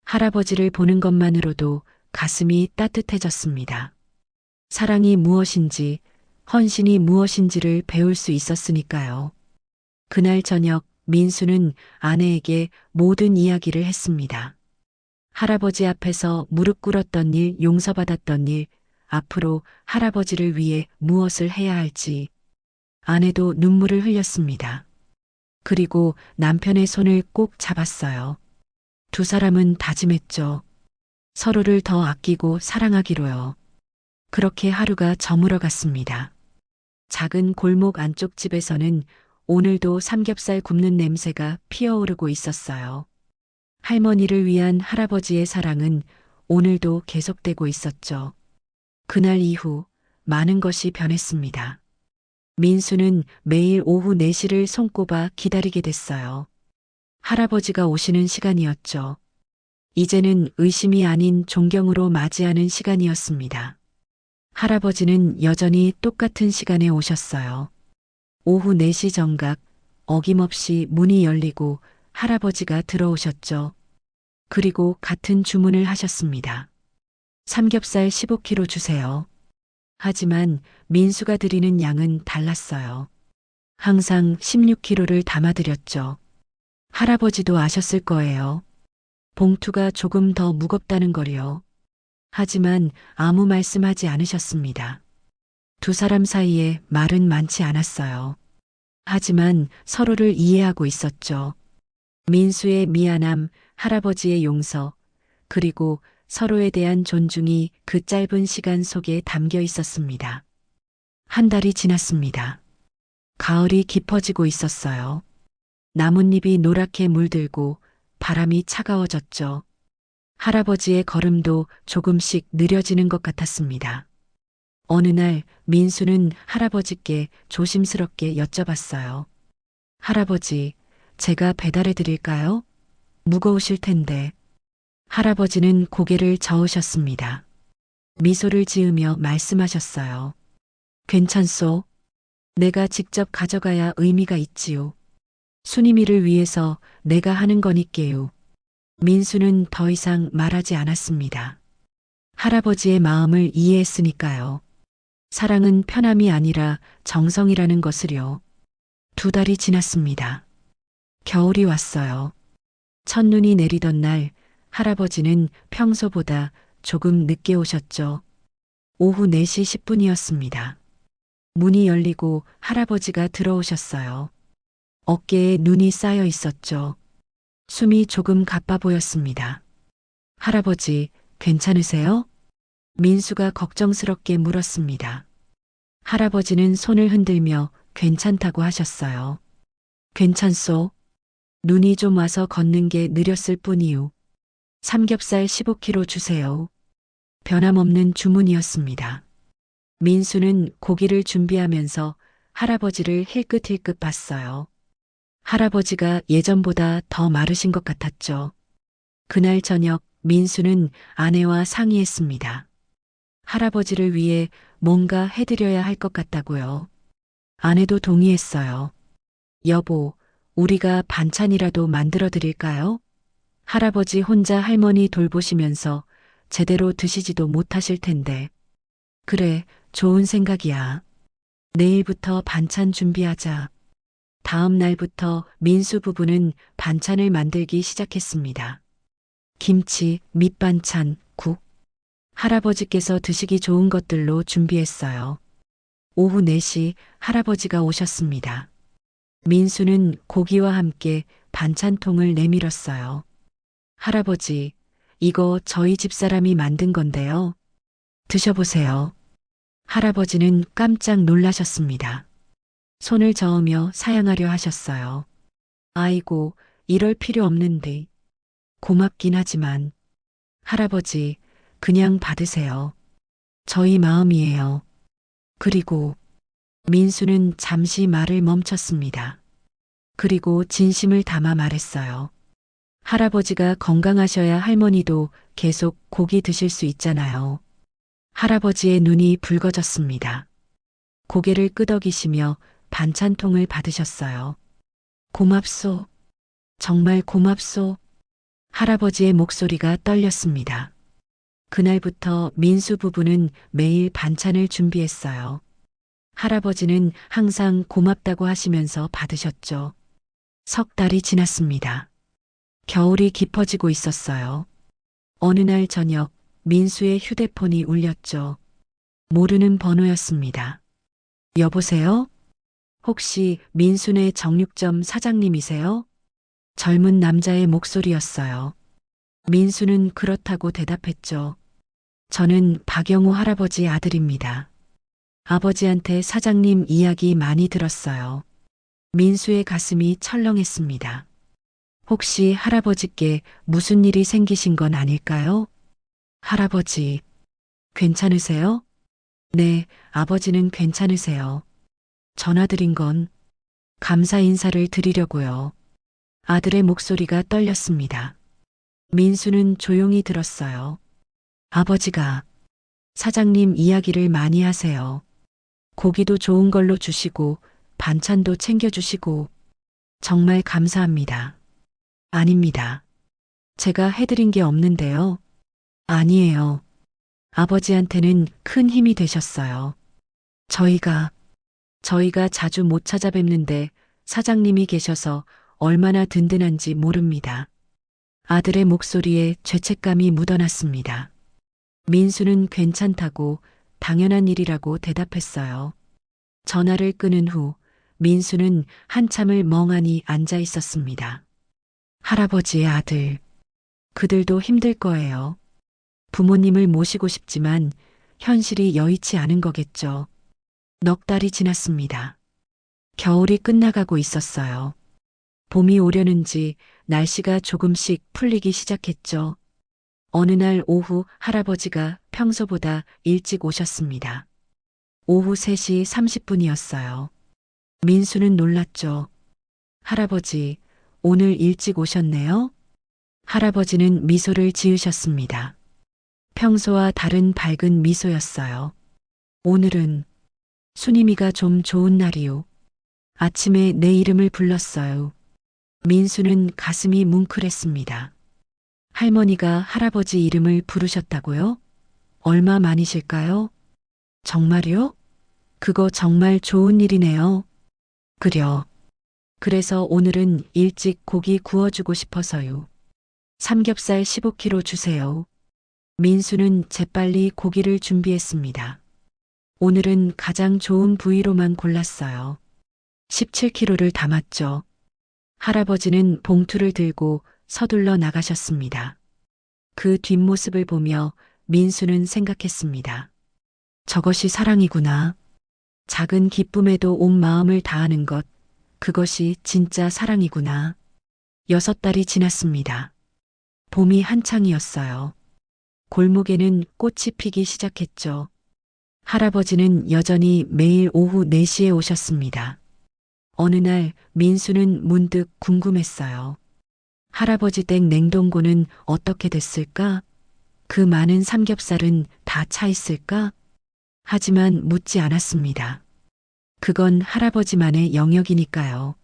할아버지를 보는 것만으로도 가슴이 따뜻해졌습니다. 사랑이 무엇인지, 헌신이 무엇인지를 배울 수 있었으니까요. 그날 저녁 민수는 아내에게 모든 이야기를 했습니다. 할아버지 앞에서 무릎 꿇었던 일, 용서받았던 일, 앞으로 할아버지를 위해 무엇을 해야 할지. 아내도 눈물을 흘렸습니다. 그리고 남편의 손을 꼭 잡았어요. 두 사람은 다짐했죠. 서로를 더 아끼고 사랑하기로요. 그렇게 하루가 저물어 갔습니다. 작은 골목 안쪽 집에서는 오늘도 삼겹살 굽는 냄새가 피어오르고 있었어요. 할머니를 위한 할아버지의 사랑은 오늘도 계속되고 있었죠. 그날 이후 많은 것이 변했습니다. 민수는 매일 오후 4시를 손꼽아 기다리게 됐어요. 할아버지가 오시는 시간이었죠. 이제는 의심이 아닌 존경으로 맞이하는 시간이었습니다. 할아버지는 여전히 똑같은 시간에 오셨어요. 오후 4시 정각, 어김없이 문이 열리고 할아버지가 들어오셨죠. 그리고 같은 주문을 하셨습니다. 삼겹살 15kg 주세요. 하지만 민수가 드리는 양은 달랐어요. 항상 16kg를 담아드렸죠. 할아버지도 아셨을 거예요. 봉투가 조금 더 무겁다는 걸요. 하지만 아무 말씀하지 않으셨습니다. 두 사람 사이에 말은 많지 않았어요. 하지만 서로를 이해하고 있었죠. 민수의 미안함, 할아버지의 용서, 그리고 서로에 대한 존중이 그 짧은 시간 속에 담겨 있었습니다. 한 달이 지났습니다. 가을이 깊어지고 있었어요. 나뭇잎이 노랗게 물들고 바람이 차가워졌죠. 할아버지의 걸음도 조금씩 느려지는 것 같았습니다. 어느 날 민수는 할아버지께 조심스럽게 여쭤봤어요. 할아버지, 제가 배달해 드릴까요? 무거우실 텐데. 할아버지는 고개를 저으셨습니다. 미소를 지으며 말씀하셨어요. 괜찮소. 내가 직접 가져가야 의미가 있지요. 순이미를 위해서 내가 하는 거니께요. 민수는 더 이상 말하지 않았습니다. 할아버지의 마음을 이해했으니까요. 사랑은 편함이 아니라 정성이라는 것을요. 2달이 지났습니다. 겨울이 왔어요. 첫눈이 내리던 날 할아버지는 평소보다 조금 늦게 오셨죠. 오후 4시 10분이었습니다. 문이 열리고 할아버지가 들어오셨어요. 어깨에 눈이 쌓여 있었죠. 숨이 조금 가빠 보였습니다. 할아버지, 괜찮으세요? 민수가 걱정스럽게 물었습니다. 할아버지는 손을 흔들며 괜찮다고 하셨어요. 괜찮소. 눈이 좀 와서 걷는 게 느렸을 뿐이요. 삼겹살 15kg 주세요. 변함없는 주문이었습니다. 민수는 고기를 준비하면서 할아버지를 힐끗힐끗 봤어요. 할아버지가 예전보다 더 마르신 것 같았죠. 그날 저녁 민수는 아내와 상의했습니다. 할아버지를 위해 뭔가 해드려야 할 것 같다고요. 아내도 동의했어요. 여보, 우리가 반찬이라도 만들어 드릴까요? 할아버지 혼자 할머니 돌보시면서 제대로 드시지도 못하실 텐데. 그래, 좋은 생각이야. 내일부터 반찬 준비하자. 다음 날부터 민수 부부는 반찬을 만들기 시작했습니다. 김치, 밑반찬, 국. 할아버지께서 드시기 좋은 것들로 준비했어요. 오후 4시 할아버지가 오셨습니다. 민수는 고기와 함께 반찬통을 내밀었어요. 할아버지, 이거 저희 집사람이 만든 건데요. 드셔보세요. 할아버지는 깜짝 놀라셨습니다. 손을 저으며 사양하려 하셨어요. 아이고, 이럴 필요 없는데. 고맙긴 하지만. 할아버지, 그냥 받으세요. 저희 마음이에요. 그리고 민수는 잠시 말을 멈췄습니다. 그리고 진심을 담아 말했어요. 할아버지가 건강하셔야 할머니도 계속 고기 드실 수 있잖아요. 할아버지의 눈이 붉어졌습니다. 고개를 끄덕이시며 반찬통을 받으셨어요. 고맙소. 정말 고맙소. 할아버지의 목소리가 떨렸습니다. 그날부터 민수 부부는 매일 반찬을 준비했어요. 할아버지는 항상 고맙다고 하시면서 받으셨죠. 석 달이 지났습니다. 겨울이 깊어지고 있었어요. 어느 날 저녁 민수의 휴대폰이 울렸죠. 모르는 번호였습니다. 여보세요? 혹시 민수네 정육점 사장님이세요? 젊은 남자의 목소리였어요. 민수는 그렇다고 대답했죠. 저는 박영호 할아버지 아들입니다. 아버지한테 사장님 이야기 많이 들었어요. 민수의 가슴이 철렁했습니다. 혹시 할아버지께 무슨 일이 생기신 건 아닐까요? 할아버지, 괜찮으세요? 네, 아버지는 괜찮으세요. 전화드린 건 감사 인사를 드리려고요. 아들의 목소리가 떨렸습니다. 민수는 조용히 들었어요. 아버지가 사장님 이야기를 많이 하세요. 고기도 좋은 걸로 주시고 반찬도 챙겨주시고 정말 감사합니다. 아닙니다. 제가 해드린 게 없는데요. 아니에요. 아버지한테는 큰 힘이 되셨어요. 저희가 자주 못 찾아뵙는데 사장님이 계셔서 얼마나 든든한지 모릅니다. 아들의 목소리에 죄책감이 묻어났습니다. 민수는 괜찮다고 당연한 일이라고 대답했어요. 전화를 끊은 후 민수는 한참을 멍하니 앉아 있었습니다. 할아버지의 아들. 그들도 힘들 거예요. 부모님을 모시고 싶지만 현실이 여의치 않은 거겠죠. 넉 달이 지났습니다. 겨울이 끝나가고 있었어요. 봄이 오려는지 날씨가 조금씩 풀리기 시작했죠. 어느 날 오후 할아버지가 평소보다 일찍 오셨습니다. 오후 3시 30분이었어요. 민수는 놀랐죠. 할아버지, 오늘 일찍 오셨네요? 할아버지는 미소를 지으셨습니다. 평소와 다른 밝은 미소였어요. 오늘은 순임이가 좀 좋은 날이요. 아침에 내 이름을 불렀어요. 민수는 가슴이 뭉클했습니다. 할머니가 할아버지 이름을 부르셨다고요? 얼마 만이실까요? 정말요? 그거 정말 좋은 일이네요. 그려. 그래서 오늘은 일찍 고기 구워주고 싶어서요. 삼겹살 15kg 주세요. 민수는 재빨리 고기를 준비했습니다. 오늘은 가장 좋은 부위로만 골랐어요. 17kg를 담았죠. 할아버지는 봉투를 들고 서둘러 나가셨습니다. 그 뒷모습을 보며 민수는 생각했습니다. 저것이 사랑이구나. 작은 기쁨에도 온 마음을 다하는 것, 그것이 진짜 사랑이구나. 6달이 지났습니다. 봄이 한창이었어요. 골목에는 꽃이 피기 시작했죠. 할아버지는 여전히 매일 오후 4시에 오셨습니다. 어느 날 민수는 문득 궁금했어요. 할아버지 댁 냉동고는 어떻게 됐을까? 그 많은 삼겹살은 다 차 있을까? 하지만 묻지 않았습니다. 그건 할아버지만의 영역이니까요.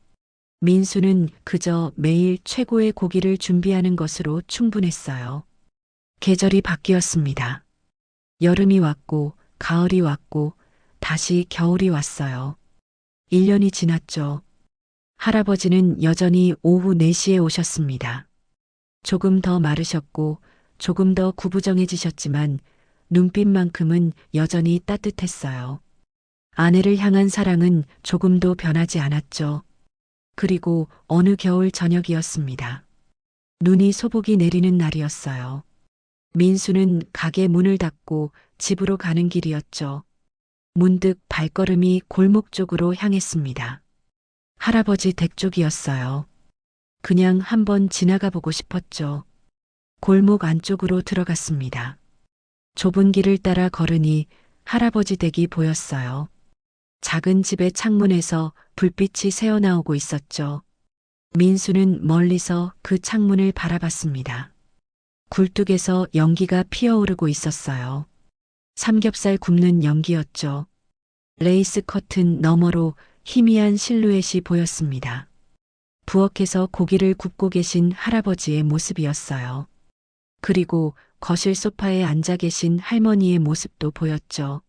민수는 그저 매일 최고의 고기를 준비하는 것으로 충분했어요. 계절이 바뀌었습니다. 여름이 왔고, 가을이 왔고, 다시 겨울이 왔어요. 1년이 지났죠. 할아버지는 여전히 오후 4시에 오셨습니다. 조금 더 마르셨고, 조금 더 구부정해지셨지만, 눈빛만큼은 여전히 따뜻했어요. 아내를 향한 사랑은 조금도 변하지 않았죠. 그리고 어느 겨울 저녁이었습니다. 눈이 소복이 내리는 날이었어요. 민수는 가게 문을 닫고 집으로 가는 길이었죠. 문득 발걸음이 골목 쪽으로 향했습니다. 할아버지 댁 쪽이었어요. 그냥 한번 지나가 보고 싶었죠. 골목 안쪽으로 들어갔습니다. 좁은 길을 따라 걸으니 할아버지 댁이 보였어요. 작은 집의 창문에서 불빛이 새어나오고 있었죠. 민수는 멀리서 그 창문을 바라봤습니다. 굴뚝에서 연기가 피어오르고 있었어요. 삼겹살 굽는 연기였죠. 레이스 커튼 너머로 희미한 실루엣이 보였습니다. 부엌에서 고기를 굽고 계신 할아버지의 모습이었어요. 그리고 거실 소파에 앉아 계신 할머니의 모습도 보였죠.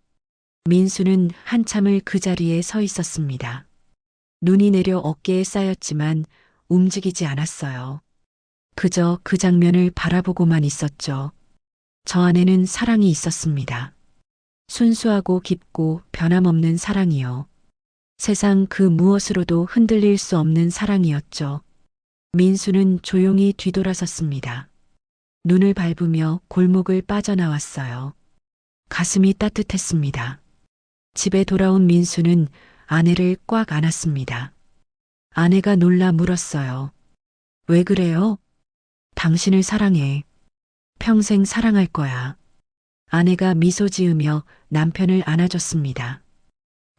민수는 한참을 그 자리에 서 있었습니다. 눈이 내려 어깨에 쌓였지만 움직이지 않았어요. 그저 그 장면을 바라보고만 있었죠. 저 안에는 사랑이 있었습니다. 순수하고 깊고 변함없는 사랑이요. 세상 그 무엇으로도 흔들릴 수 없는 사랑이었죠. 민수는 조용히 뒤돌아섰습니다. 눈을 밟으며 골목을 빠져나왔어요. 가슴이 따뜻했습니다. 집에 돌아온 민수는 아내를 꽉 안았습니다. 아내가 놀라 물었어요. 왜 그래요? 당신을 사랑해. 평생 사랑할 거야. 아내가 미소 지으며 남편을 안아줬습니다.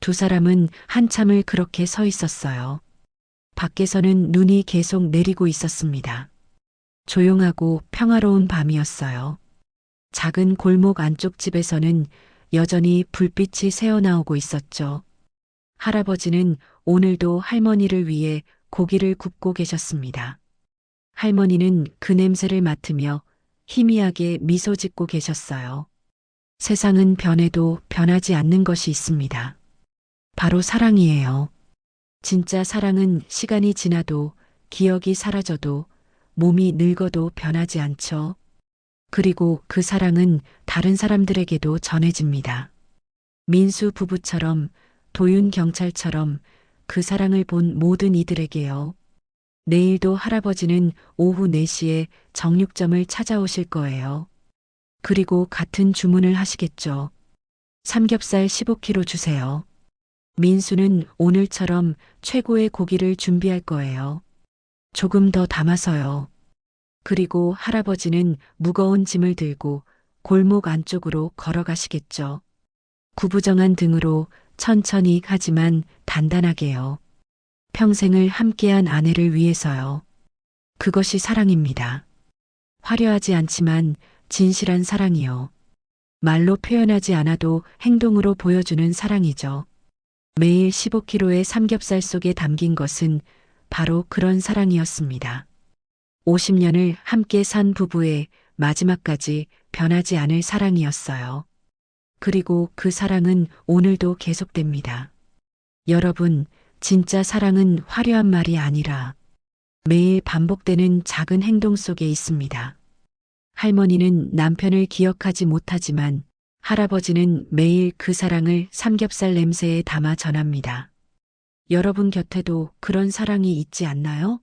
두 사람은 한참을 그렇게 서 있었어요. 밖에서는 눈이 계속 내리고 있었습니다. 조용하고 평화로운 밤이었어요. 작은 골목 안쪽 집에서는 여전히 불빛이 새어나오고 있었죠. 할아버지는 오늘도 할머니를 위해 고기를 굽고 계셨습니다. 할머니는 그 냄새를 맡으며 희미하게 미소 짓고 계셨어요. 세상은 변해도 변하지 않는 것이 있습니다. 바로 사랑이에요. 진짜 사랑은 시간이 지나도 기억이 사라져도 몸이 늙어도 변하지 않죠. 그리고 그 사랑은 다른 사람들에게도 전해집니다. 민수 부부처럼, 도윤 경찰처럼 그 사랑을 본 모든 이들에게요. 내일도 할아버지는 오후 4시에 정육점을 찾아오실 거예요. 그리고 같은 주문을 하시겠죠. 삼겹살 15kg 주세요. 민수는 오늘처럼 최고의 고기를 준비할 거예요. 조금 더 담아서요. 그리고 할아버지는 무거운 짐을 들고 골목 안쪽으로 걸어가시겠죠. 구부정한 등으로 천천히 하지만 단단하게요. 평생을 함께한 아내를 위해서요. 그것이 사랑입니다. 화려하지 않지만 진실한 사랑이요. 말로 표현하지 않아도 행동으로 보여주는 사랑이죠. 매일 15kg의 삼겹살 속에 담긴 것은 바로 그런 사랑이었습니다. 50년을 함께 산 부부의 마지막까지 변하지 않을 사랑이었어요. 그리고 그 사랑은 오늘도 계속됩니다. 여러분, 진짜 사랑은 화려한 말이 아니라 매일 반복되는 작은 행동 속에 있습니다. 할머니는 남편을 기억하지 못하지만 할아버지는 매일 그 사랑을 삼겹살 냄새에 담아 전합니다. 여러분 곁에도 그런 사랑이 있지 않나요?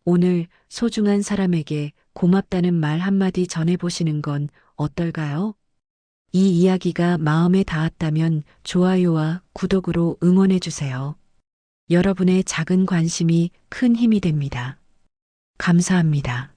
오늘 소중한 사람에게 고맙다는 말 한마디 전해보시는 건 어떨까요? 이 이야기가 마음에 닿았다면 좋아요와 구독으로 응원해주세요. 여러분의 작은 관심이 큰 힘이 됩니다. 감사합니다.